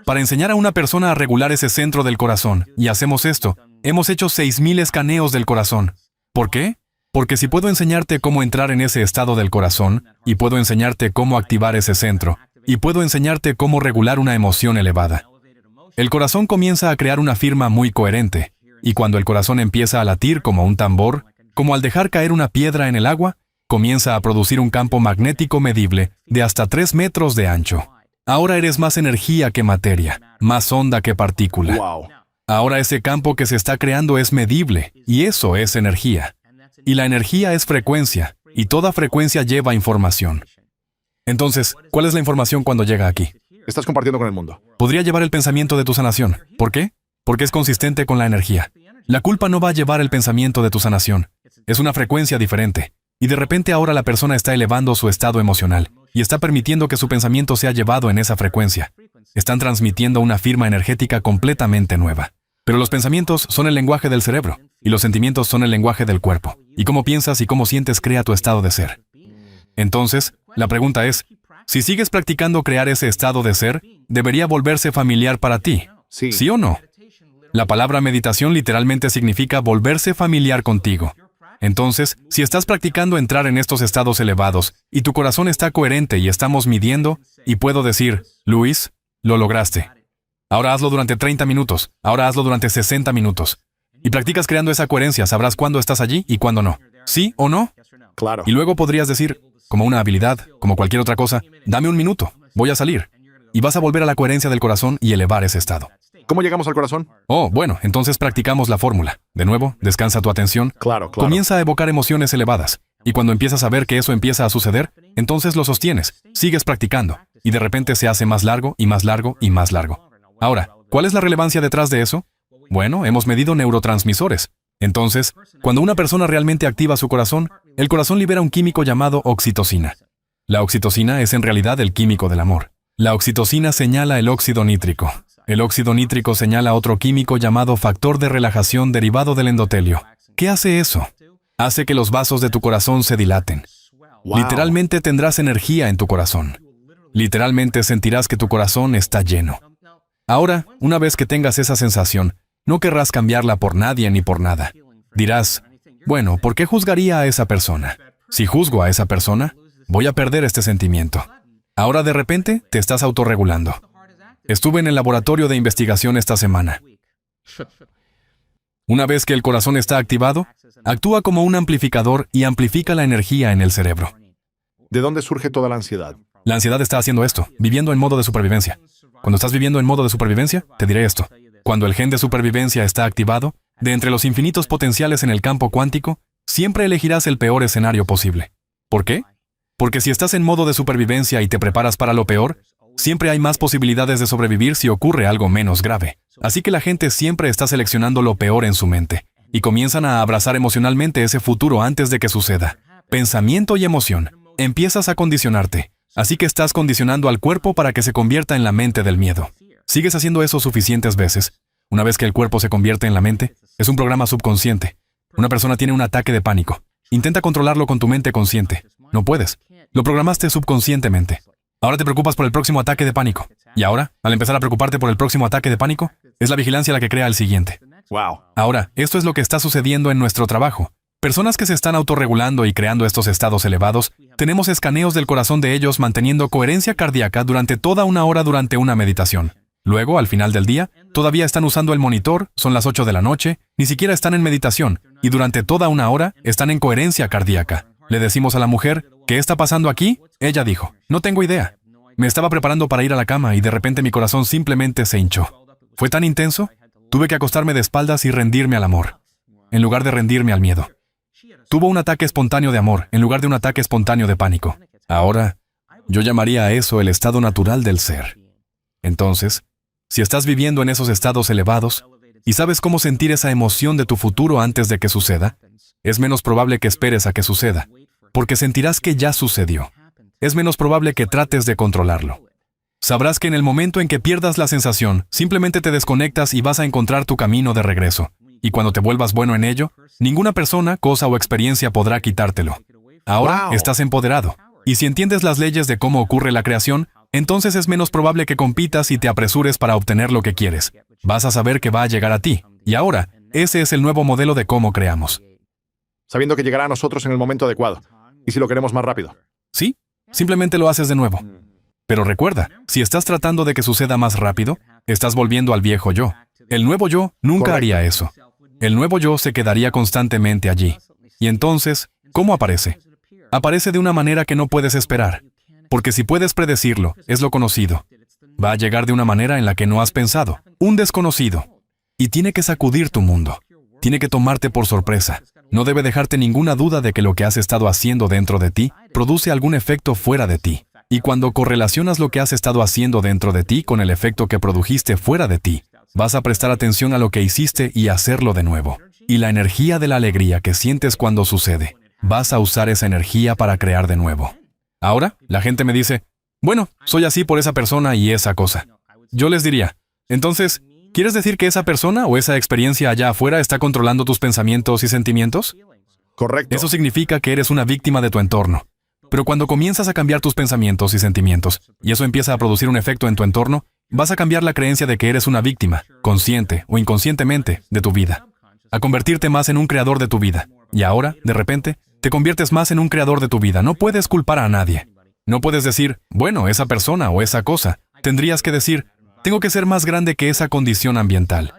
para enseñar a una persona a regular ese centro del corazón, y hacemos esto, hemos hecho 6,000 escaneos del corazón. ¿Por qué? Porque si puedo enseñarte cómo entrar en ese estado del corazón, y puedo enseñarte cómo activar ese centro, y puedo enseñarte cómo regular una emoción elevada. El corazón comienza a crear una firma muy coherente, y cuando el corazón empieza a latir como un tambor, como al dejar caer una piedra en el agua, comienza a producir un campo magnético medible de hasta 3 metros de ancho. Ahora eres más energía que materia, más onda que partícula. Wow. Ahora ese campo que se está creando es medible, y eso es energía. Y la energía es frecuencia, y toda frecuencia lleva información. Entonces, ¿cuál es la información cuando llega aquí? Estás compartiendo con el mundo. Podría llevar el pensamiento de tu sanación. ¿Por qué? Porque es consistente con la energía. La culpa no va a llevar el pensamiento de tu sanación. Es una frecuencia diferente. Y de repente ahora la persona está elevando su estado emocional y está permitiendo que su pensamiento sea llevado en esa frecuencia. Están transmitiendo una firma energética completamente nueva. Pero los pensamientos son el lenguaje del cerebro y los sentimientos son el lenguaje del cuerpo. Y cómo piensas y cómo sientes crea tu estado de ser. Entonces, la pregunta es, si sigues practicando crear ese estado de ser, debería volverse familiar para ti. Sí. ¿Sí o no? La palabra meditación literalmente significa volverse familiar contigo. Entonces, si estás practicando entrar en estos estados elevados y tu corazón está coherente y estamos midiendo, y puedo decir, Luis, lo lograste. Ahora hazlo durante 30 minutos, ahora hazlo durante 60 minutos. Y practicas creando esa coherencia, sabrás cuándo estás allí y cuándo no. ¿Sí o no? Claro. Y luego podrías decir, como una habilidad, como cualquier otra cosa, dame un minuto, voy a salir. Y vas a volver a la coherencia del corazón y elevar ese estado. ¿Cómo llegamos al corazón? Oh, bueno, entonces practicamos la fórmula. De nuevo, descansa tu atención. Claro. Comienza a evocar emociones elevadas. Y cuando empiezas a ver que eso empieza a suceder, entonces lo sostienes, sigues practicando. Y de repente se hace más largo y más largo y más largo. Ahora, ¿cuál es la relevancia detrás de eso? Bueno, hemos medido neurotransmisores. Entonces, cuando una persona realmente activa su corazón, el corazón libera un químico llamado oxitocina. La oxitocina es en realidad el químico del amor. La oxitocina señala el óxido nítrico. El óxido nítrico señala otro químico llamado factor de relajación derivado del endotelio. ¿Qué hace eso? Hace que los vasos de tu corazón se dilaten. Wow. Literalmente tendrás energía en tu corazón. Literalmente sentirás que tu corazón está lleno. Ahora, una vez que tengas esa sensación, no querrás cambiarla por nadie ni por nada. Dirás, bueno, ¿por qué juzgaría a esa persona? Si juzgo a esa persona, voy a perder este sentimiento. Ahora de repente te estás autorregulando. Estuve en el laboratorio de investigación esta semana. Una vez que el corazón está activado, actúa como un amplificador y amplifica la energía en el cerebro. ¿De dónde surge toda la ansiedad? La ansiedad está haciendo esto, viviendo en modo de supervivencia. Cuando estás viviendo en modo de supervivencia, te diré esto. Cuando el gen de supervivencia está activado, de entre los infinitos potenciales en el campo cuántico, siempre elegirás el peor escenario posible. ¿Por qué? Porque si estás en modo de supervivencia y te preparas para lo peor, siempre hay más posibilidades de sobrevivir si ocurre algo menos grave. Así que la gente siempre está seleccionando lo peor en su mente y comienzan a abrazar emocionalmente ese futuro antes de que suceda. Pensamiento y emoción. Empiezas a condicionarte. Así que estás condicionando al cuerpo para que se convierta en la mente del miedo. Sigues haciendo eso suficientes veces. Una vez que el cuerpo se convierte en la mente, es un programa subconsciente. Una persona tiene un ataque de pánico. Intenta controlarlo con tu mente consciente. No puedes. Lo programaste subconscientemente. Ahora te preocupas por el próximo ataque de pánico. Y ahora, al empezar a preocuparte por el próximo ataque de pánico, es la vigilancia la que crea el siguiente. Wow. Ahora, esto es lo que está sucediendo en nuestro trabajo. Personas que se están autorregulando y creando estos estados elevados, tenemos escaneos del corazón de ellos manteniendo coherencia cardíaca durante toda una hora durante una meditación. Luego, al final del día, todavía están usando el monitor, son las 8 de la noche, ni siquiera están en meditación, y durante toda una hora están en coherencia cardíaca. Le decimos a la mujer, ¿qué está pasando aquí? Ella dijo, no tengo idea. Me estaba preparando para ir a la cama y de repente mi corazón simplemente se hinchó. Fue tan intenso, tuve que acostarme de espaldas y rendirme al amor, en lugar de rendirme al miedo. Tuvo un ataque espontáneo de amor, en lugar de un ataque espontáneo de pánico. Ahora, yo llamaría a eso el estado natural del ser. Entonces, si estás viviendo en esos estados elevados y sabes cómo sentir esa emoción de tu futuro antes de que suceda, es menos probable que esperes a que suceda, porque sentirás que ya sucedió. Es menos probable que trates de controlarlo. Sabrás que en el momento en que pierdas la sensación, simplemente te desconectas y vas a encontrar tu camino de regreso. Y cuando te vuelvas bueno en ello, ninguna persona, cosa o experiencia podrá quitártelo. Ahora Wow. estás empoderado. Y si entiendes las leyes de cómo ocurre la creación, entonces es menos probable que compitas y te apresures para obtener lo que quieres. Vas a saber que va a llegar a ti. Y ahora, ese es el nuevo modelo de cómo creamos. Sabiendo que llegará a nosotros en el momento adecuado. ¿Y si lo queremos más rápido? ¿Sí? Simplemente lo haces de nuevo. Pero recuerda, si estás tratando de que suceda más rápido, estás volviendo al viejo yo. El nuevo yo nunca Correcto. haría eso. El nuevo yo se quedaría constantemente allí. Y entonces, ¿cómo aparece? Aparece de una manera que no puedes esperar. Porque si puedes predecirlo, es lo conocido. Va a llegar de una manera en la que no has pensado. Un desconocido. Y tiene que sacudir tu mundo. Tiene que tomarte por sorpresa. No debe dejarte ninguna duda de que lo que has estado haciendo dentro de ti produce algún efecto fuera de ti. Y cuando correlacionas lo que has estado haciendo dentro de ti con el efecto que produjiste fuera de ti, vas a prestar atención a lo que hiciste y hacerlo de nuevo. Y la energía de la alegría que sientes cuando sucede, vas a usar esa energía para crear de nuevo. Ahora, la gente me dice, bueno, soy así por esa persona y esa cosa. Yo les diría, entonces, ¿quieres decir que esa persona o esa experiencia allá afuera está controlando tus pensamientos y sentimientos? Correcto. Eso significa que eres una víctima de tu entorno. Pero cuando comienzas a cambiar tus pensamientos y sentimientos, y eso empieza a producir un efecto en tu entorno, vas a cambiar la creencia de que eres una víctima, consciente o inconscientemente, de tu vida, a convertirte más en un creador de tu vida. Y ahora, de repente, te conviertes más en un creador de tu vida. No puedes culpar a nadie. No puedes decir, bueno, esa persona o esa cosa. Tendrías que decir, tengo que ser más grande que esa condición ambiental.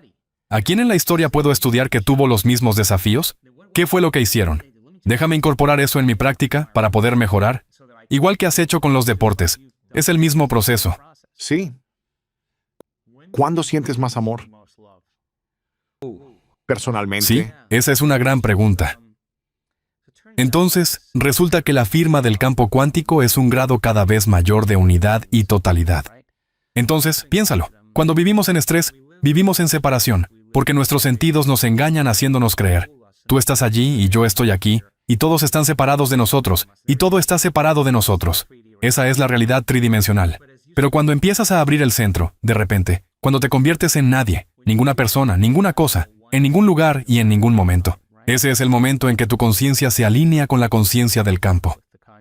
¿A quién en la historia puedo estudiar que tuvo los mismos desafíos? ¿Qué fue lo que hicieron? Déjame incorporar eso en mi práctica para poder mejorar. Igual que has hecho con los deportes. Es el mismo proceso. Sí. ¿Cuándo sientes más amor? Personalmente. Sí, esa es una gran pregunta. Entonces, resulta que la firma del campo cuántico es un grado cada vez mayor de unidad y totalidad. Entonces, piénsalo. Cuando vivimos en estrés, vivimos en separación, porque nuestros sentidos nos engañan haciéndonos creer. Tú estás allí y yo estoy aquí, y todos están separados de nosotros, y todo está separado de nosotros. Esa es la realidad tridimensional. Pero cuando empiezas a abrir el centro, de repente, cuando te conviertes en nadie, ninguna persona, ninguna cosa, en ningún lugar y en ningún momento, ese es el momento en que tu conciencia se alinea con la conciencia del campo.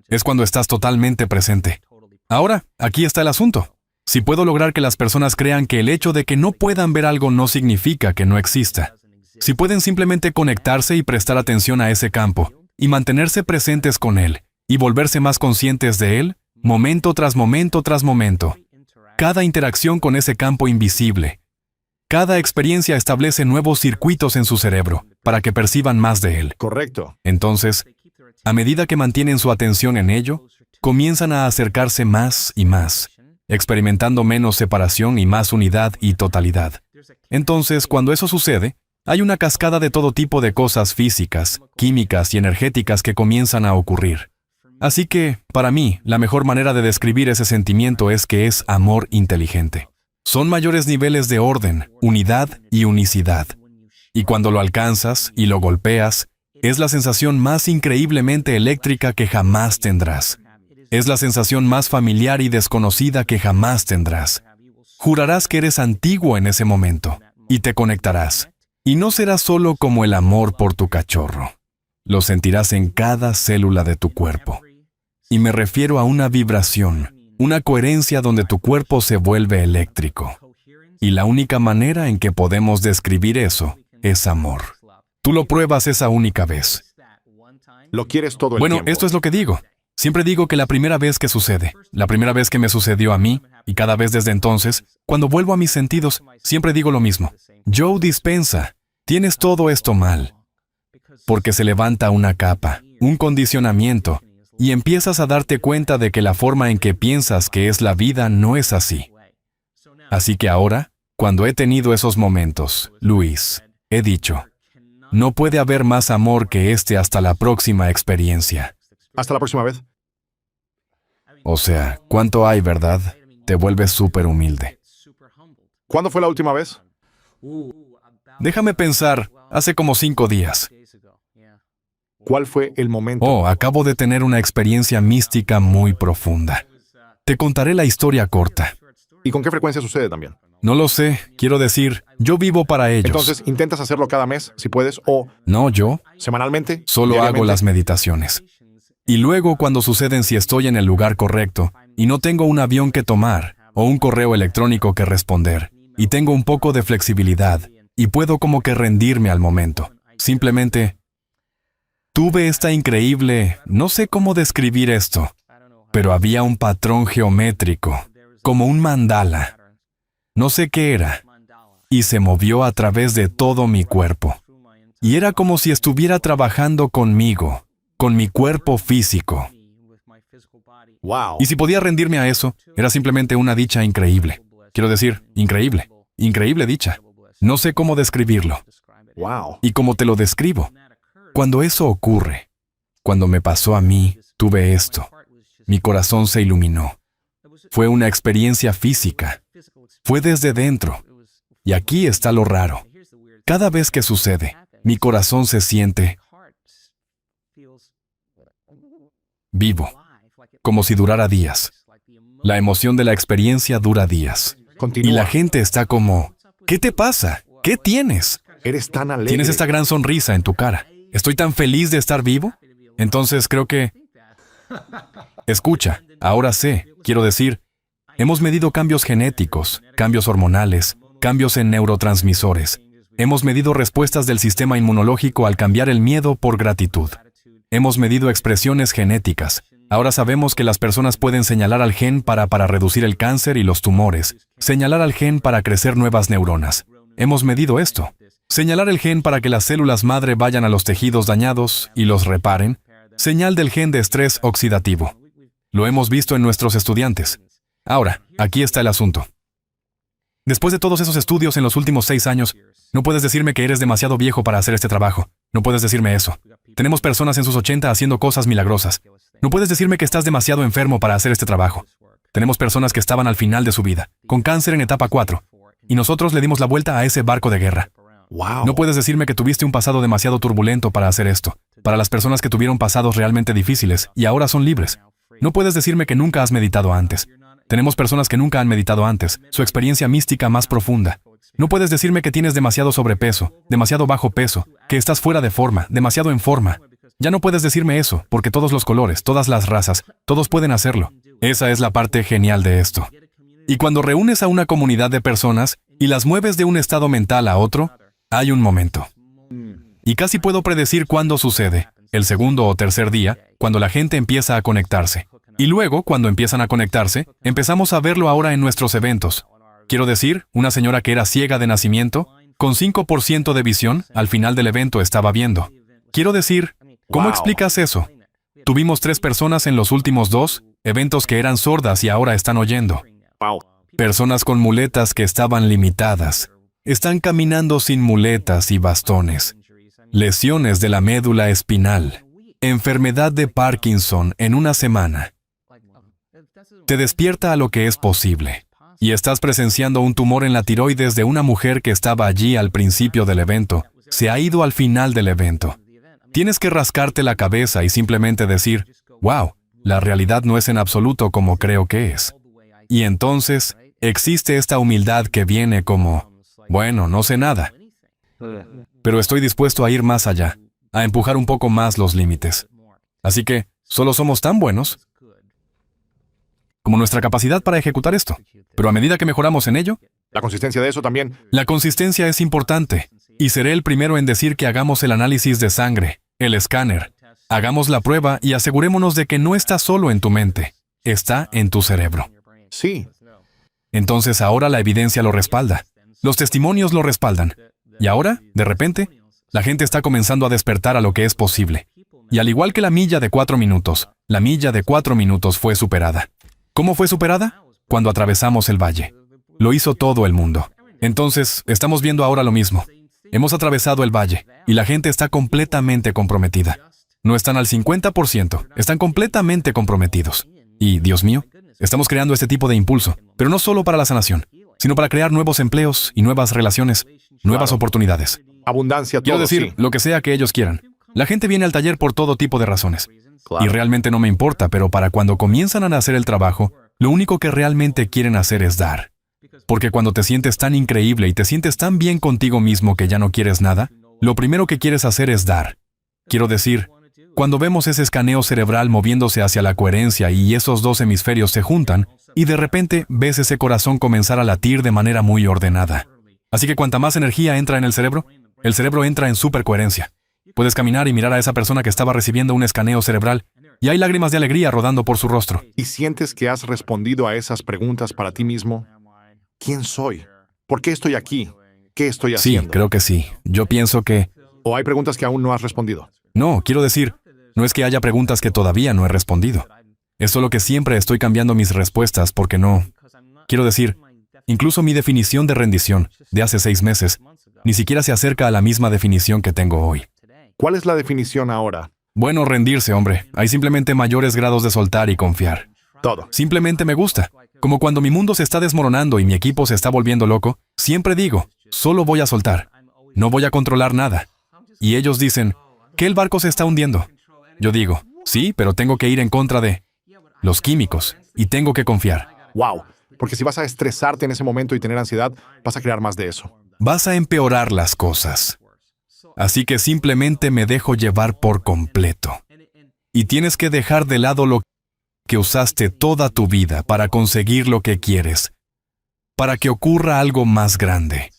Es cuando estás totalmente presente. Ahora, aquí está el asunto. Si puedo lograr que las personas crean que el hecho de que no puedan ver algo no significa que no exista. Si pueden simplemente conectarse y prestar atención a ese campo, y mantenerse presentes con él, y volverse más conscientes de él, momento tras momento tras momento. Cada interacción con ese campo invisible, cada experiencia establece nuevos circuitos en su cerebro, para que perciban más de él. Correcto. Entonces, a medida que mantienen su atención en ello, comienzan a acercarse más y más, experimentando menos separación y más unidad y totalidad. Entonces, cuando eso sucede, hay una cascada de todo tipo de cosas físicas, químicas y energéticas que comienzan a ocurrir. Así que, para mí, la mejor manera de describir ese sentimiento es que es amor inteligente. Son mayores niveles de orden, unidad y unicidad. Y cuando lo alcanzas y lo golpeas, es la sensación más increíblemente eléctrica que jamás tendrás. Es la sensación más familiar y desconocida que jamás tendrás. Jurarás que eres antiguo en ese momento, y te conectarás. Y no será solo como el amor por tu cachorro. Lo sentirás en cada célula de tu cuerpo. Y me refiero a una vibración, una coherencia donde tu cuerpo se vuelve eléctrico. Y la única manera en que podemos describir eso es amor. Tú lo pruebas esa única vez. Lo quieres todo el Bueno, tiempo. esto es lo que digo. Siempre digo que la primera vez que sucede, la primera vez que me sucedió a mí, y cada vez desde entonces, cuando vuelvo a mis sentidos, siempre digo lo mismo. Joe Dispenza, tienes todo esto mal. Porque se levanta una capa, un condicionamiento, y empiezas a darte cuenta de que la forma en que piensas que es la vida no es así. Así que ahora, cuando he tenido esos momentos, Luis, he dicho, no puede haber más amor que este hasta la próxima experiencia. Hasta la próxima vez. O sea, ¿cuánto hay, verdad? Te vuelves súper humilde. ¿Cuándo fue la última vez? Déjame pensar, hace como 5 días. ¿Cuál fue el momento? Oh, acabo de tener una experiencia mística muy profunda. Te contaré la historia corta. ¿Y con qué frecuencia sucede también? No lo sé, quiero decir, yo vivo para ellos. Entonces, ¿intentas hacerlo cada mes, si puedes, o No, yo semanalmente? solo hago diariamente? las meditaciones. Y luego cuando suceden si estoy en el lugar correcto, y no tengo un avión que tomar, o un correo electrónico que responder, y tengo un poco de flexibilidad, y puedo como que rendirme al momento. Simplemente, tuve esta increíble, no sé cómo describir esto, pero había un patrón geométrico, como un mandala. No sé qué era, y se movió a través de todo mi cuerpo. Y era como si estuviera trabajando conmigo, con mi cuerpo físico. Wow. Y si podía rendirme a eso, era simplemente una dicha increíble. Quiero decir, increíble. Increíble dicha. No sé cómo describirlo. Wow. Y como te lo describo, cuando eso ocurre, cuando me pasó a mí, tuve esto. Mi corazón se iluminó. Fue una experiencia física. Fue desde dentro. Y aquí está lo raro. Cada vez que sucede, mi corazón se siente vivo, como si durara días. La emoción de la experiencia dura días. Continúa. Y la gente está como, ¿qué te pasa? ¿Qué tienes? Eres tan alegre. Tienes esta gran sonrisa en tu cara. ¿Estoy tan feliz de estar vivo? Entonces creo que... Escucha, ahora sé, quiero decir, hemos medido cambios genéticos, cambios hormonales, cambios en neurotransmisores. Hemos medido respuestas del sistema inmunológico al cambiar el miedo por gratitud. Hemos medido expresiones genéticas. Ahora sabemos que las personas pueden señalar al gen para reducir el cáncer y los tumores, señalar al gen para crecer nuevas neuronas. Hemos medido esto. Señalar el gen para que las células madre vayan a los tejidos dañados y los reparen. Señal del gen de estrés oxidativo. Lo hemos visto en nuestros estudiantes. Ahora, aquí está el asunto. Después de todos esos estudios en los últimos 6 años, no puedes decirme que eres demasiado viejo para hacer este trabajo. No puedes decirme eso. Tenemos personas en sus 80 haciendo cosas milagrosas. No puedes decirme que estás demasiado enfermo para hacer este trabajo. Tenemos personas que estaban al final de su vida, con cáncer en etapa 4. Y nosotros le dimos la vuelta a ese barco de guerra. Wow. No puedes decirme que tuviste un pasado demasiado turbulento para hacer esto. Para las personas que tuvieron pasados realmente difíciles y ahora son libres. No puedes decirme que nunca has meditado antes. Tenemos personas que nunca han meditado antes, su experiencia mística más profunda. No puedes decirme que tienes demasiado sobrepeso, demasiado bajo peso, que estás fuera de forma, demasiado en forma. Ya no puedes decirme eso, porque todos los colores, todas las razas, todos pueden hacerlo. Esa es la parte genial de esto. Y cuando reúnes a una comunidad de personas y las mueves de un estado mental a otro, hay un momento. Y casi puedo predecir cuándo sucede, el segundo o tercer día, cuando la gente empieza a conectarse. Y luego, cuando empiezan a conectarse, empezamos a verlo ahora en nuestros eventos. Quiero decir, una señora que era ciega de nacimiento, con 5% de visión, al final del evento estaba viendo. Quiero decir, ¿cómo Wow. explicas eso? Tuvimos 3 personas en los últimos 2 eventos que eran sordas y ahora están oyendo. Wow. Personas con muletas que estaban limitadas. Están caminando sin muletas y bastones. Lesiones de la médula espinal. Enfermedad de Parkinson en una semana. Te despierta a lo que es posible. Y estás presenciando un tumor en la tiroides de una mujer que estaba allí al principio del evento. Se ha ido al final del evento. Tienes que rascarte la cabeza y simplemente decir, wow, la realidad no es en absoluto como creo que es. Y entonces, existe esta humildad que viene como, bueno, no sé nada, pero estoy dispuesto a ir más allá, a empujar un poco más los límites. Así que, solo somos tan buenos como nuestra capacidad para ejecutar esto. Pero a medida que mejoramos en ello, La consistencia de eso también. la consistencia es importante. Y seré el primero en decir que hagamos el análisis de sangre, el escáner. Hagamos la prueba y asegurémonos de que no está solo en tu mente, está en tu cerebro. Sí. Entonces ahora la evidencia lo respalda. Los testimonios lo respaldan. Y ahora, de repente, la gente está comenzando a despertar a lo que es posible. Y al igual que la milla de 4 minutos, la milla de 4 minutos fue superada. ¿Cómo fue superada? Cuando atravesamos el valle. Lo hizo todo el mundo. Entonces, estamos viendo ahora lo mismo. Hemos atravesado el valle, y la gente está completamente comprometida. No están al 50%, están completamente comprometidos. Y, Dios mío, estamos creando este tipo de impulso, pero no solo para la sanación, sino para crear nuevos empleos y nuevas relaciones, nuevas Claro. oportunidades. Abundancia, todo. Quiero decir, sí. lo que sea que ellos quieran. La gente viene al taller por todo tipo de razones. Claro. Y realmente no me importa, pero para cuando comienzan a hacer el trabajo, lo único que realmente quieren hacer es dar. Porque cuando te sientes tan increíble y te sientes tan bien contigo mismo que ya no quieres nada, lo primero que quieres hacer es dar. Quiero decir, cuando vemos ese escaneo cerebral moviéndose hacia la coherencia y esos 2 hemisferios se juntan, y de repente ves ese corazón comenzar a latir de manera muy ordenada. Así que cuanta más energía entra en el cerebro entra en supercoherencia. Puedes caminar y mirar a esa persona que estaba recibiendo un escaneo cerebral, y hay lágrimas de alegría rodando por su rostro. ¿Y sientes que has respondido a esas preguntas para ti mismo? ¿Quién soy? ¿Por qué estoy aquí? ¿Qué estoy Sí, haciendo? creo que sí. Yo pienso que... ¿O hay preguntas que aún no has respondido? No, quiero decir, no es que haya preguntas que todavía no he respondido. Es solo que siempre estoy cambiando mis respuestas porque no. Quiero decir, incluso mi definición de rendición de hace 6 meses ni siquiera se acerca a la misma definición que tengo hoy. ¿Cuál es la definición ahora? Bueno, rendirse, hombre. Hay simplemente mayores grados de soltar y confiar. Todo. Simplemente me gusta. Como cuando mi mundo se está desmoronando y mi equipo se está volviendo loco, siempre digo, solo voy a soltar. No voy a controlar nada. Y ellos dicen, que el barco se está hundiendo. Yo digo, sí, pero tengo que ir en contra de los químicos y tengo que confiar. Wow. Porque si vas a estresarte en ese momento y tener ansiedad, vas a crear más de eso. Vas a empeorar las cosas. Así que simplemente me dejo llevar por completo. Y tienes que dejar de lado lo que usaste toda tu vida para conseguir lo que quieres, para que ocurra algo más grande.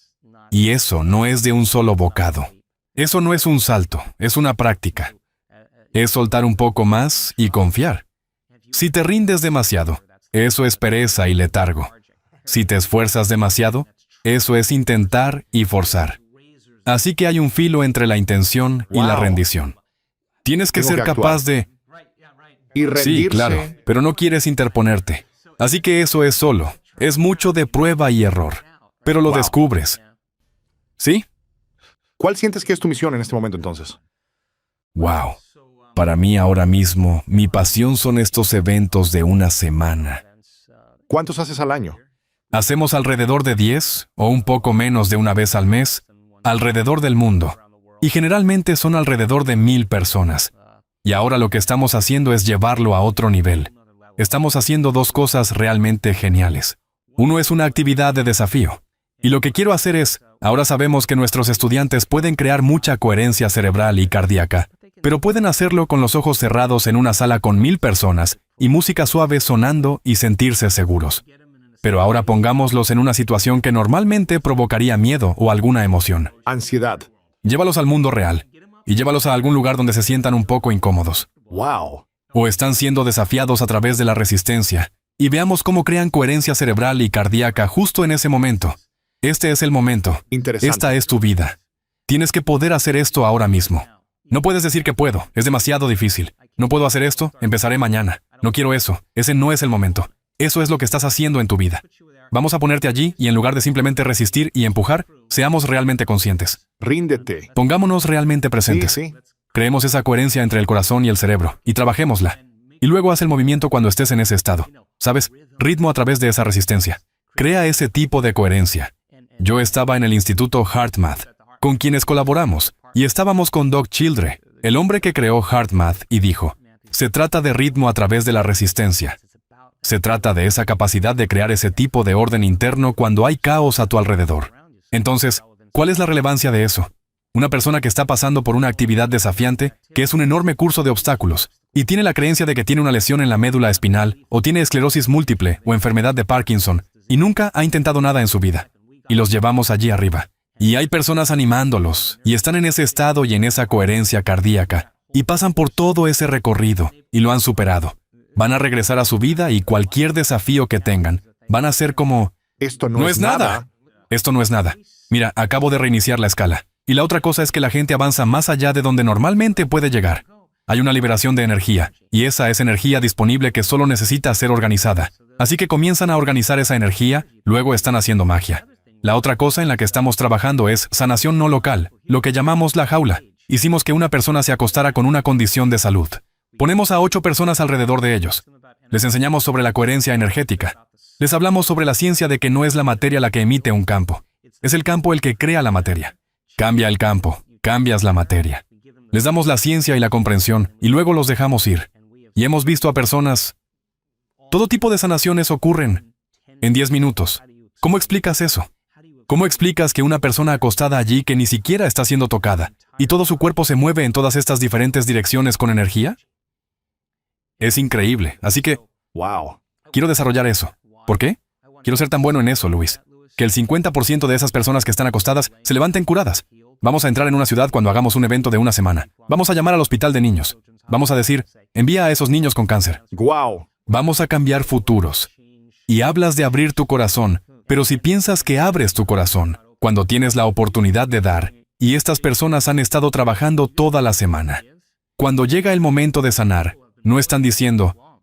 Y eso no es de un solo bocado. Eso no es un salto, es una práctica. Es soltar un poco más y confiar. Si te rindes demasiado, eso es pereza y letargo. Si te esfuerzas demasiado, eso es intentar y forzar. Así que hay un filo entre la intención y la Wow. rendición. Tienes que Tengo ser que capaz actuar. de... Y rendirse. Sí, claro, pero no quieres interponerte. Así que eso es solo. Es mucho de prueba y error. Pero lo Wow. descubres. ¿Sí? ¿Cuál sientes que es tu misión en este momento entonces? Wow. Para mí ahora mismo, mi pasión son estos eventos de una semana. ¿Cuántos haces al año? Hacemos alrededor de 10 o un poco menos de una vez al mes, alrededor del mundo. Y generalmente son alrededor de 1000 personas. Y ahora lo que estamos haciendo es llevarlo a otro nivel. Estamos haciendo 2 cosas realmente geniales. Uno es una actividad de desafío. Y lo que quiero hacer es, ahora sabemos que nuestros estudiantes pueden crear mucha coherencia cerebral y cardíaca, pero pueden hacerlo con los ojos cerrados en una sala con 1000 personas y música suave sonando y sentirse seguros. Pero ahora pongámoslos en una situación que normalmente provocaría miedo o alguna emoción. Ansiedad. Llévalos al mundo real y llévalos a algún lugar donde se sientan un poco incómodos. Wow. O están siendo desafiados a través de la resistencia. Y veamos cómo crean coherencia cerebral y cardíaca justo en ese momento. Este es el momento. Interesante. Esta es tu vida. Tienes que poder hacer esto ahora mismo. No puedes decir que puedo, es demasiado difícil. No puedo hacer esto, empezaré mañana. No quiero eso, ese no es el momento. Eso es lo que estás haciendo en tu vida. Vamos a ponerte allí y en lugar de simplemente resistir y empujar, seamos realmente conscientes. Ríndete. Pongámonos realmente Sí, presentes. sí. Creemos esa coherencia entre el corazón y el cerebro y trabajémosla. Y luego haz el movimiento cuando estés en ese estado. ¿Sabes? Ritmo a través de esa resistencia. Crea ese tipo de coherencia. Yo estaba en el Instituto HeartMath, con quienes colaboramos, y estábamos con Doug Childre, el hombre que creó HeartMath, y dijo, se trata de ritmo a través de la resistencia. Se trata de esa capacidad de crear ese tipo de orden interno cuando hay caos a tu alrededor. Entonces, ¿cuál es la relevancia de eso? Una persona que está pasando por una actividad desafiante, que es un enorme curso de obstáculos, y tiene la creencia de que tiene una lesión en la médula espinal, o tiene esclerosis múltiple, o enfermedad de Parkinson, y nunca ha intentado nada en su vida. Y los llevamos allí arriba. Y hay personas animándolos, y están en ese estado y en esa coherencia cardíaca, y pasan por todo ese recorrido, y lo han superado. Van a regresar a su vida y cualquier desafío que tengan, van a ser como, Esto no es nada. Esto no es nada. Mira, acabo de reiniciar la escala. Y la otra cosa es que la gente avanza más allá de donde normalmente puede llegar. Hay una liberación de energía, y esa es energía disponible que solo necesita ser organizada. Así que comienzan a organizar esa energía, luego están haciendo magia. La otra cosa en la que estamos trabajando es sanación no local, lo que llamamos la jaula. Hicimos que una persona se acostara con una condición de salud. Ponemos a 8 personas alrededor de ellos. Les enseñamos sobre la coherencia energética. Les hablamos sobre la ciencia de que no es la materia la que emite un campo. Es el campo el que crea la materia. Cambia el campo, cambias la materia. Les damos la ciencia y la comprensión, y luego los dejamos ir. Y hemos visto a personas... Todo tipo de sanaciones ocurren en 10 minutos. ¿Cómo explicas eso? ¿Cómo explicas que una persona acostada allí que ni siquiera está siendo tocada, y todo su cuerpo se mueve en todas estas diferentes direcciones con energía? Es increíble, así que Wow. quiero desarrollar eso. ¿Por qué? Quiero ser tan bueno en eso, Luis. Que el 50% de esas personas que están acostadas se levanten curadas. Vamos a entrar en una ciudad cuando hagamos un evento de una semana. Vamos a llamar al hospital de niños. Vamos a decir, envía a esos niños con cáncer. Wow. Vamos a cambiar futuros. Y hablas de abrir tu corazón, pero si piensas que abres tu corazón, cuando tienes la oportunidad de dar, y estas personas han estado trabajando toda la semana. Cuando llega el momento de sanar, no están diciendo,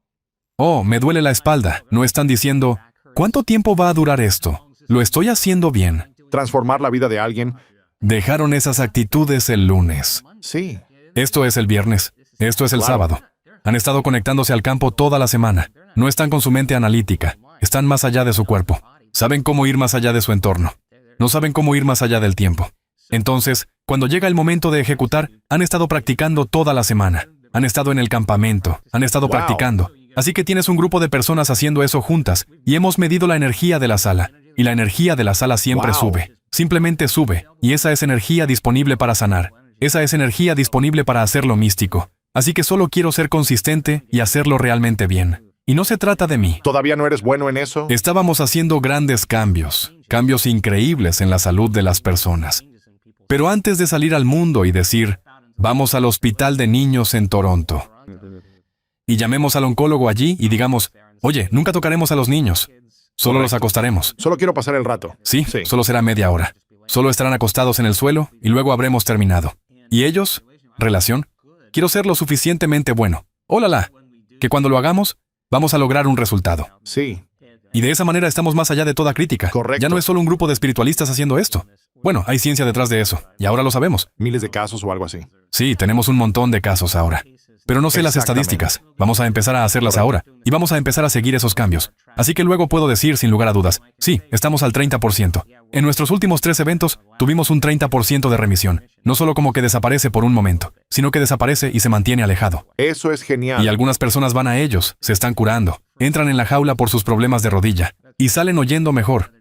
oh, me duele la espalda. No están diciendo, ¿cuánto tiempo va a durar esto? ¿Lo estoy haciendo bien? Transformar la vida de alguien. Dejaron esas actitudes el lunes. Sí. Esto es el viernes. Esto es el Claro. sábado. Han estado conectándose al campo toda la semana. No están con su mente analítica. Están más allá de su cuerpo. Saben cómo ir más allá de su entorno. No saben cómo ir más allá del tiempo. Entonces, cuando llega el momento de ejecutar, han estado practicando toda la semana. Han estado en el campamento. Han estado Wow. practicando. Así que tienes un grupo de personas haciendo eso juntas. Y hemos medido la energía de la sala. Y la energía de la sala siempre Wow. sube. Simplemente sube. Y esa es energía disponible para sanar. Esa es energía disponible para hacerlo místico. Así que solo quiero ser consistente y hacerlo realmente bien. Y no se trata de mí. ¿Todavía no eres bueno en eso? Estábamos haciendo grandes cambios, cambios increíbles en la salud de las personas. Pero antes de salir al mundo y decir, vamos al hospital de niños en Toronto, y llamemos al oncólogo allí y digamos, oye, nunca tocaremos a los niños, solo los acostaremos. Solo quiero pasar el rato. Sí, solo será media hora. Solo estarán acostados en el suelo y luego habremos terminado. ¿Y ellos? ¿Relación? Quiero ser lo suficientemente bueno. ¡Ólala! Que cuando lo hagamos, vamos a lograr un resultado. Sí. Y de esa manera estamos más allá de toda crítica. Correcto. Ya no es solo un grupo de espiritualistas haciendo esto. Bueno, hay ciencia detrás de eso, y ahora lo sabemos. Miles de casos o algo así. Sí, tenemos un montón de casos ahora. Pero no sé las Exactamente. estadísticas. Vamos a empezar a hacerlas ahora, y vamos a empezar a seguir esos cambios. Así que luego puedo decir sin lugar a dudas, sí, estamos al 30%. En nuestros últimos 3 eventos, tuvimos un 30% de remisión. No solo como que desaparece por un momento, sino que desaparece y se mantiene alejado. Eso es genial. Y algunas personas van a ellos, se están curando, entran en la jaula por sus problemas de rodilla, y salen oyendo mejor.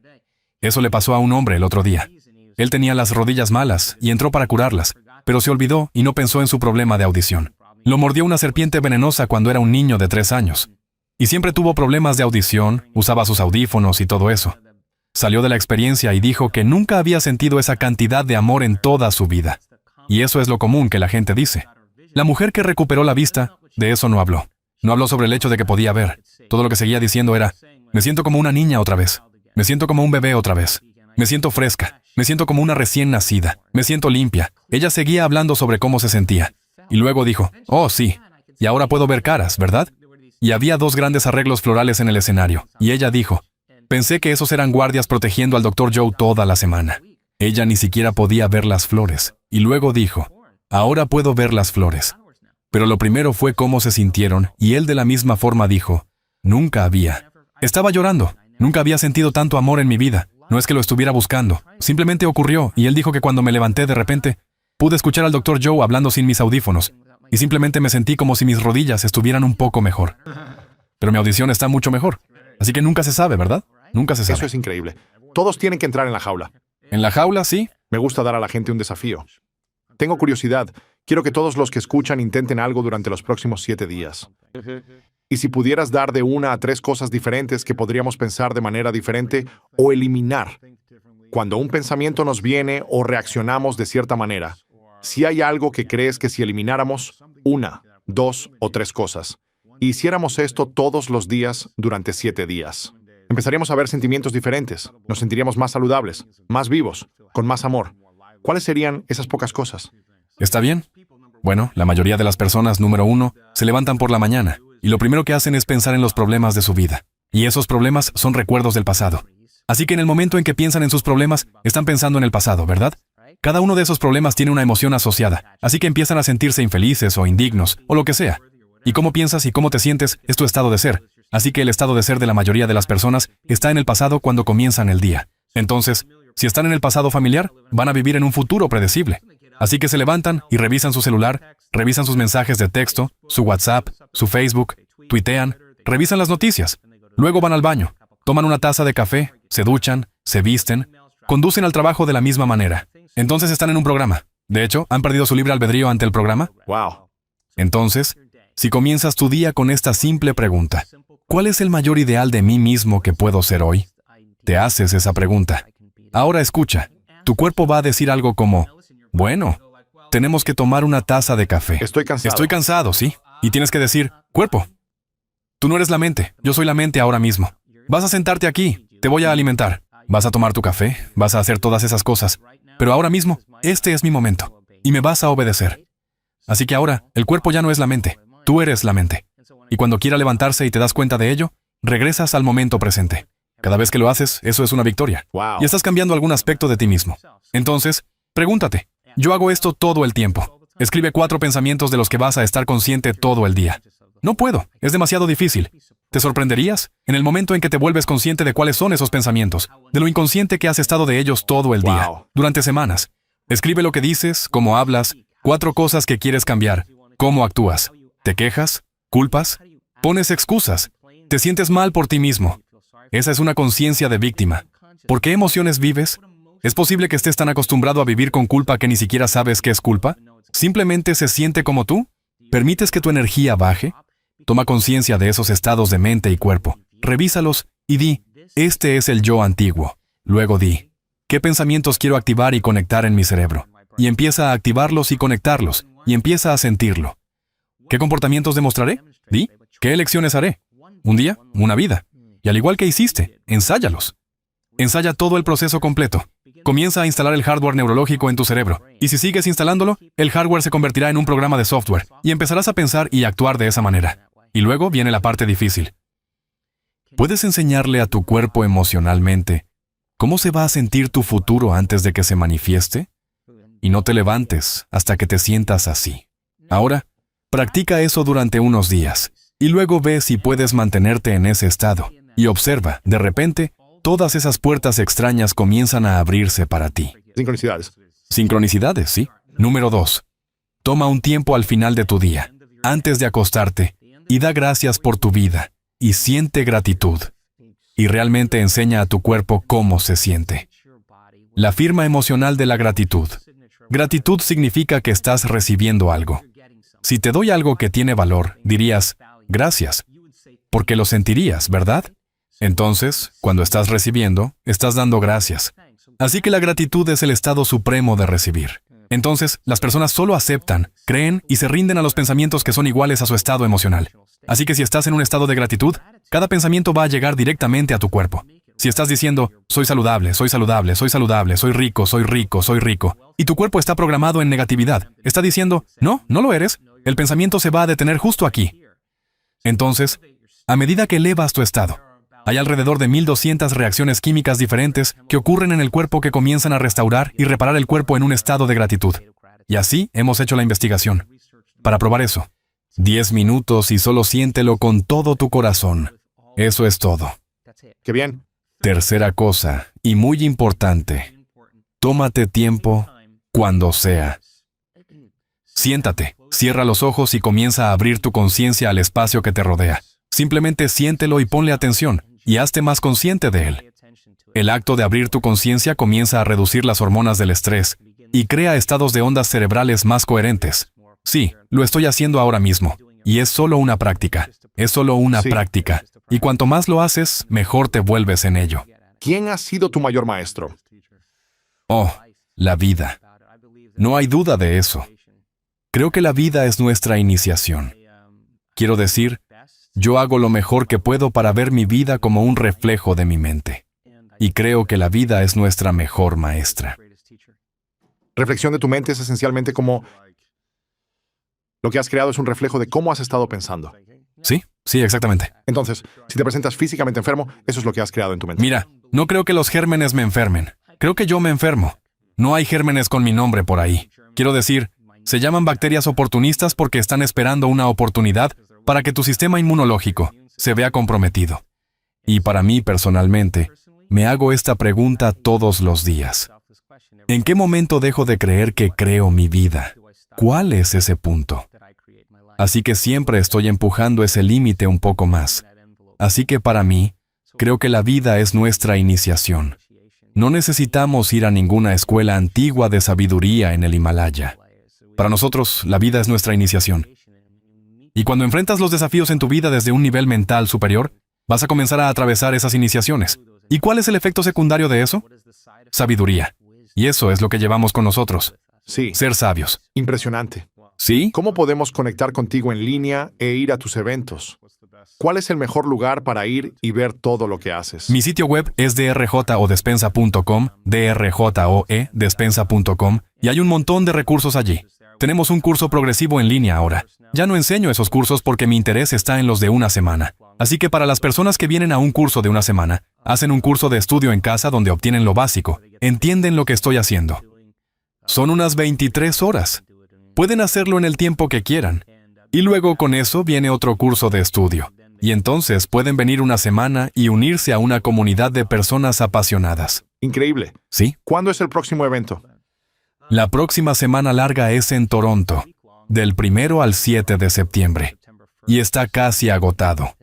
Eso le pasó a un hombre el otro día. Él tenía las rodillas malas y entró para curarlas, pero se olvidó y no pensó en su problema de audición. Lo mordió una serpiente venenosa cuando era un niño de 3 años. Y siempre tuvo problemas de audición, usaba sus audífonos y todo eso. Salió de la experiencia y dijo que nunca había sentido esa cantidad de amor en toda su vida. Y eso es lo común que la gente dice. La mujer que recuperó la vista, de eso no habló. No habló sobre el hecho de que podía ver. Todo lo que seguía diciendo era, me siento como una niña otra vez. Me siento como un bebé otra vez. Me siento fresca. Me siento como una recién nacida. Me siento limpia. Ella seguía hablando sobre cómo se sentía. Y luego dijo, oh sí, y ahora puedo ver caras, ¿verdad? Y había 2 grandes arreglos florales en el escenario. Y ella dijo, pensé que esos eran guardias protegiendo al Dr. Joe toda la semana. Ella ni siquiera podía ver las flores. Y luego dijo, ahora puedo ver las flores. Pero lo primero fue cómo se sintieron, y él de la misma forma dijo, nunca había. Estaba llorando. Nunca había sentido tanto amor en mi vida. No es que lo estuviera buscando. Simplemente ocurrió, y él dijo que cuando me levanté de repente, pude escuchar al Dr. Joe hablando sin mis audífonos, y simplemente me sentí como si mis rodillas estuvieran un poco mejor. Pero mi audición está mucho mejor. Así que nunca se sabe, ¿verdad? Nunca se Eso sabe. es increíble. Todos tienen que entrar en la jaula. En la jaula, sí. Me gusta dar a la gente un desafío. Tengo curiosidad. Quiero que todos los que escuchan intenten algo durante los próximos 7 días. Y si pudieras dar de 1 a 3 cosas diferentes que podríamos pensar de manera diferente o eliminar. Cuando un pensamiento nos viene o reaccionamos de cierta manera, si hay algo que crees que si elimináramos 1, 2 o 3 cosas, y hiciéramos esto todos los días durante 7 días, empezaríamos a ver sentimientos diferentes, nos sentiríamos más saludables, más vivos, con más amor. ¿Cuáles serían esas pocas cosas? ¿Está bien? Bueno, la mayoría de las personas, número 1, se levantan por la mañana, y lo primero que hacen es pensar en los problemas de su vida. Y esos problemas son recuerdos del pasado. Así que en el momento en que piensan en sus problemas, están pensando en el pasado, ¿verdad? Cada uno de esos problemas tiene una emoción asociada, así que empiezan a sentirse infelices o indignos, o lo que sea. Y cómo piensas y cómo te sientes es tu estado de ser. Así que el estado de ser de la mayoría de las personas está en el pasado cuando comienzan el día. Entonces, si están en el pasado familiar, van a vivir en un futuro predecible. Así que se levantan y revisan su celular, revisan sus mensajes de texto, su WhatsApp, su Facebook, tuitean, revisan las noticias. Luego van al baño, toman una taza de café, se duchan, se visten, conducen al trabajo de la misma manera. Entonces están en un programa. De hecho, ¿han perdido su libre albedrío ante el programa? ¡Wow! Entonces, si comienzas tu día con esta simple pregunta, ¿cuál es el mayor ideal de mí mismo que puedo ser hoy? Te haces esa pregunta. Ahora escucha, tu cuerpo va a decir algo como, bueno, tenemos que tomar una taza de café. Estoy cansado. Estoy cansado, sí. Y tienes que decir, cuerpo, tú no eres la mente, yo soy la mente ahora mismo. Vas a sentarte aquí, te voy a alimentar, vas a tomar tu café, vas a hacer todas esas cosas. Pero ahora mismo, este es mi momento, y me vas a obedecer. Así que ahora, el cuerpo ya no es la mente, tú eres la mente. Y cuando quiera levantarse y te das cuenta de ello, regresas al momento presente. Cada vez que lo haces, eso es una victoria. Wow. Y estás cambiando algún aspecto de ti mismo. Entonces, pregúntate, yo hago esto todo el tiempo. Escribe 4 pensamientos de los que vas a estar consciente todo el día. No puedo, es demasiado difícil. ¿Te sorprenderías? En el momento en que te vuelves consciente de cuáles son esos pensamientos, de lo inconsciente que has estado de ellos todo el día, Wow. durante semanas. Escribe lo que dices, cómo hablas, 4 cosas que quieres cambiar, cómo actúas. ¿Te quejas? ¿Culpas? ¿Pones excusas? ¿Te sientes mal por ti mismo? Esa es una conciencia de víctima. ¿Por qué emociones vives? ¿Es posible que estés tan acostumbrado a vivir con culpa que ni siquiera sabes qué es culpa? ¿Simplemente se siente como tú? ¿Permites que tu energía baje? Toma conciencia de esos estados de mente y cuerpo. Revísalos y di, este es el yo antiguo. Luego di, ¿qué pensamientos quiero activar y conectar en mi cerebro? Y empieza a activarlos y conectarlos, y empieza a sentirlo. ¿Qué comportamientos demostraré? Di, ¿qué elecciones haré? Un día, una vida. Y al igual que hiciste, ensáyalos. Ensaya todo el proceso completo. Comienza a instalar el hardware neurológico en tu cerebro. Y si sigues instalándolo, el hardware se convertirá en un programa de software y empezarás a pensar y actuar de esa manera. Y luego viene la parte difícil. ¿Puedes enseñarle a tu cuerpo emocionalmente cómo se va a sentir tu futuro antes de que se manifieste? Y no te levantes hasta que te sientas así. Ahora, practica eso durante unos días y luego ve si puedes mantenerte en ese estado. Y observa, de repente, todas esas puertas extrañas comienzan a abrirse para ti. Sincronicidades. Sincronicidades, ¿sí? Número 2. Toma un tiempo al final de tu día, antes de acostarte, y da gracias por tu vida, y siente gratitud. Y realmente enseña a tu cuerpo cómo se siente. La firma emocional de la gratitud. Gratitud significa que estás recibiendo algo. Si te doy algo que tiene valor, dirías, gracias, porque lo sentirías, ¿verdad? Entonces, cuando estás recibiendo, estás dando gracias. Así que la gratitud es el estado supremo de recibir. Entonces, las personas solo aceptan, creen y se rinden a los pensamientos que son iguales a su estado emocional. Así que si estás en un estado de gratitud, cada pensamiento va a llegar directamente a tu cuerpo. Si estás diciendo, soy saludable, soy saludable, soy saludable, soy rico, soy rico, soy rico, y tu cuerpo está programado en negatividad, está diciendo, no, no lo eres, el pensamiento se va a detener justo aquí. Entonces, a medida que elevas tu estado, hay alrededor de 1200 reacciones químicas diferentes que ocurren en el cuerpo que comienzan a restaurar y reparar el cuerpo en un estado de gratitud. Y así hemos hecho la investigación. Para probar eso, 10 minutos y solo siéntelo con todo tu corazón. Eso es todo. Qué bien. Tercera cosa, y muy importante, tómate tiempo cuando sea. Siéntate, cierra los ojos y comienza a abrir tu conciencia al espacio que te rodea. Simplemente siéntelo y ponle atención, y hazte más consciente de él. El acto de abrir tu conciencia comienza a reducir las hormonas del estrés y crea estados de ondas cerebrales más coherentes. Sí, lo estoy haciendo ahora mismo, y es solo una práctica. Es solo una Sí. práctica. Y cuanto más lo haces, mejor te vuelves en ello. ¿Quién ha sido tu mayor maestro? Oh, la vida. No hay duda de eso. Creo que la vida es nuestra iniciación. Quiero decir, yo hago lo mejor que puedo para ver mi vida como un reflejo de mi mente. Y creo que la vida es nuestra mejor maestra. Reflexión de tu mente es esencialmente como lo que has creado es un reflejo de cómo has estado pensando. ¿Sí? Sí, exactamente. Entonces, si te presentas físicamente enfermo, eso es lo que has creado en tu mente. Mira, no creo que los gérmenes me enfermen. Creo que yo me enfermo. No hay gérmenes con mi nombre por ahí. Quiero decir, se llaman bacterias oportunistas porque están esperando una oportunidad para que tu sistema inmunológico se vea comprometido. Y para mí, personalmente, me hago esta pregunta todos los días. ¿En qué momento dejo de creer que creo mi vida? ¿Cuál es ese punto? Así que siempre estoy empujando ese límite un poco más. Así que para mí, creo que la vida es nuestra iniciación. No necesitamos ir a ninguna escuela antigua de sabiduría en el Himalaya. Para nosotros, la vida es nuestra iniciación. Y cuando enfrentas los desafíos en tu vida desde un nivel mental superior, vas a comenzar a atravesar esas iniciaciones. ¿Y cuál es el efecto secundario de eso? Sabiduría. Y eso es lo que llevamos con nosotros. Sí, Ser sabios. impresionante. ¿Sí? ¿Cómo podemos conectar contigo en línea e ir a tus eventos? ¿Cuál es el mejor lugar para ir y ver todo lo que haces? Mi sitio web es drjodespensa.com, drjoe despensa.com, y hay un montón de recursos allí. Tenemos un curso progresivo en línea ahora. Ya no enseño esos cursos porque mi interés está en los de una semana. Así que para las personas que vienen a un curso de una semana, hacen un curso de estudio en casa donde obtienen lo básico, entienden lo que estoy haciendo. Son unas 23 horas. Pueden hacerlo en el tiempo que quieran. Y luego con eso viene otro curso de estudio. Y entonces pueden venir una semana y unirse a una comunidad de personas apasionadas. Increíble. ¿Sí? ¿Cuándo es el próximo evento? La próxima semana larga es en Toronto, del 1 al 7 de septiembre. Y está casi agotado.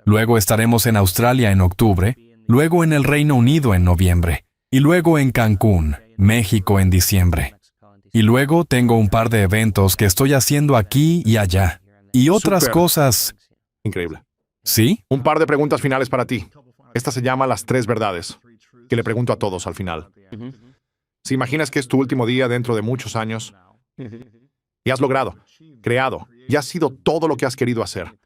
Luego estaremos en Australia en octubre, luego en el Reino Unido en noviembre, y luego en Cancún, México en diciembre. Y luego tengo un par de eventos que estoy haciendo aquí y allá. Y otras Súper. cosas. Increíble. ¿Sí? Un par de preguntas finales para ti. Esta se llama las 3 verdades, que le pregunto a todos al final. Si imaginas que es tu último día dentro de muchos años, y has logrado, creado, y has sido todo lo que has querido hacer.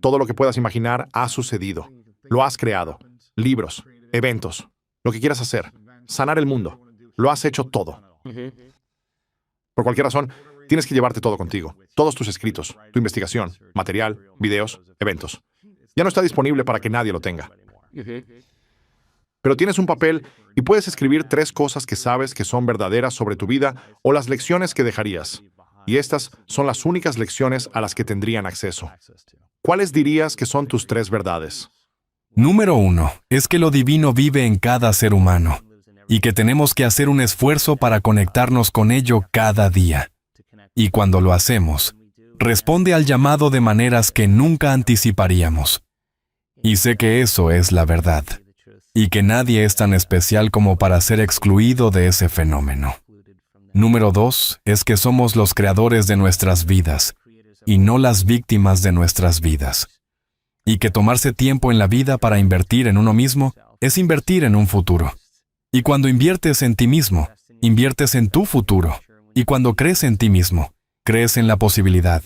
Todo lo que puedas imaginar ha sucedido. Lo has creado. Libros, eventos, lo que quieras hacer. Sanar el mundo. Lo has hecho todo. Por cualquier razón, tienes que llevarte todo contigo. Todos tus escritos, tu investigación, material, videos, eventos. Ya no está disponible para que nadie lo tenga. Pero tienes un papel y puedes escribir 3 cosas que sabes que son verdaderas sobre tu vida o las lecciones que dejarías. Y estas son las únicas lecciones a las que tendrían acceso. ¿Cuáles dirías que son tus 3 verdades? Número 1. Es que lo divino vive en cada ser humano y que tenemos que hacer un esfuerzo para conectarnos con ello cada día. Y cuando lo hacemos, responde al llamado de maneras que nunca anticiparíamos. Y sé que eso es la verdad, y que nadie es tan especial como para ser excluido de ese fenómeno. Número 2. Es que somos los creadores de nuestras vidas, y no las víctimas de nuestras vidas. Y que tomarse tiempo en la vida para invertir en uno mismo es invertir en un futuro. Y cuando inviertes en ti mismo, inviertes en tu futuro. Y cuando crees en ti mismo, crees en la posibilidad.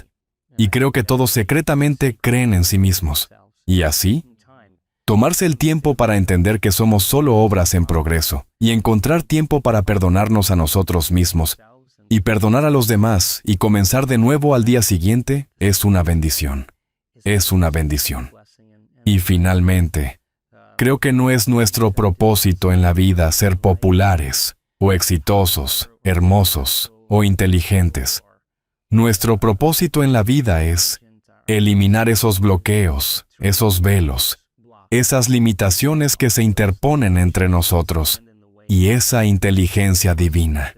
Y creo que todos secretamente creen en sí mismos. Y así, tomarse el tiempo para entender que somos solo obras en progreso y encontrar tiempo para perdonarnos a nosotros mismos y perdonar a los demás y comenzar de nuevo al día siguiente es una bendición. Es una bendición. Y finalmente, creo que no es nuestro propósito en la vida ser populares o exitosos, hermosos o inteligentes. Nuestro propósito en la vida es eliminar esos bloqueos, esos velos, esas limitaciones que se interponen entre nosotros y esa inteligencia divina.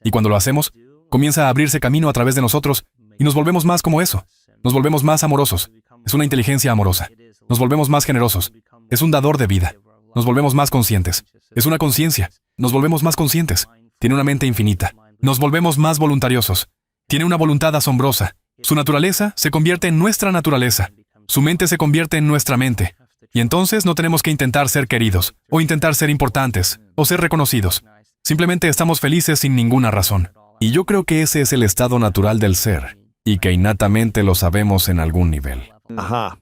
Y cuando lo hacemos, comienza a abrirse camino a través de nosotros y nos volvemos más como eso. Nos volvemos más amorosos. Es una inteligencia amorosa. Nos volvemos más generosos. Es un dador de vida. Nos volvemos más conscientes. Es una conciencia. Nos volvemos más conscientes. Tiene una mente infinita. Nos volvemos más voluntariosos. Tiene una voluntad asombrosa. Su naturaleza se convierte en nuestra naturaleza. Su mente se convierte en nuestra mente. Y entonces no tenemos que intentar ser queridos, o intentar ser importantes, o ser reconocidos. Simplemente estamos felices sin ninguna razón. Y yo creo que ese es el estado natural del ser, y que innatamente lo sabemos en algún nivel. Ajá.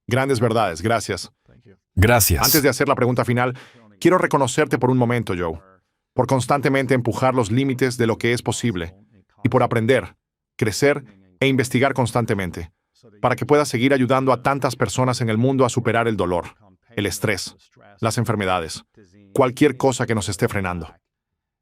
Grandes verdades, gracias. Gracias. Antes de hacer la pregunta final, quiero reconocerte por un momento, Joe. Por constantemente empujar los límites de lo que es posible. Y por aprender, crecer e investigar constantemente. Para que puedas seguir ayudando a tantas personas en el mundo a superar el dolor, el estrés, las enfermedades, cualquier cosa que nos esté frenando.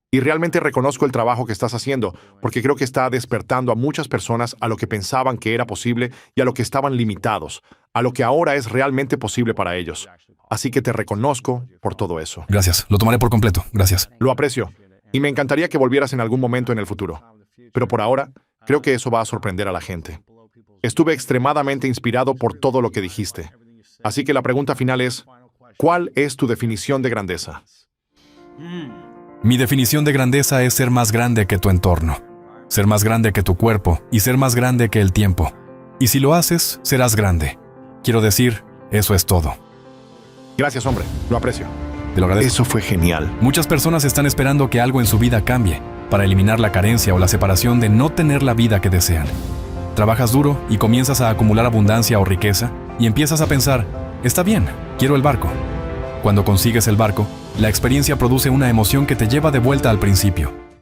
Y realmente reconozco el trabajo que estás haciendo, porque creo que está despertando a muchas personas a lo que pensaban que era posible y a lo que estaban limitados, a lo que ahora es realmente posible para ellos. Así que te reconozco por todo eso. Gracias. Lo tomaré por completo. Gracias. Lo aprecio, y me encantaría que volvieras en algún momento en el futuro. Pero por ahora, creo que eso va a sorprender a la gente. Estuve extremadamente inspirado por todo lo que dijiste. Así que la pregunta final es, ¿cuál es tu definición de grandeza? Mi definición de grandeza es ser más grande que tu entorno, ser más grande que tu cuerpo y ser más grande que el tiempo. Y si lo haces, serás grande. Quiero decir, eso es todo. Gracias, hombre. Lo aprecio. Te lo agradezco. Eso fue genial. Muchas personas están esperando que algo en su vida cambie para eliminar la carencia o la separación de no tener la vida que desean. Trabajas duro y comienzas a acumular abundancia o riqueza y empiezas a pensar, está bien, quiero el barco. Cuando consigues el barco, la experiencia produce una emoción que te lleva de vuelta al principio.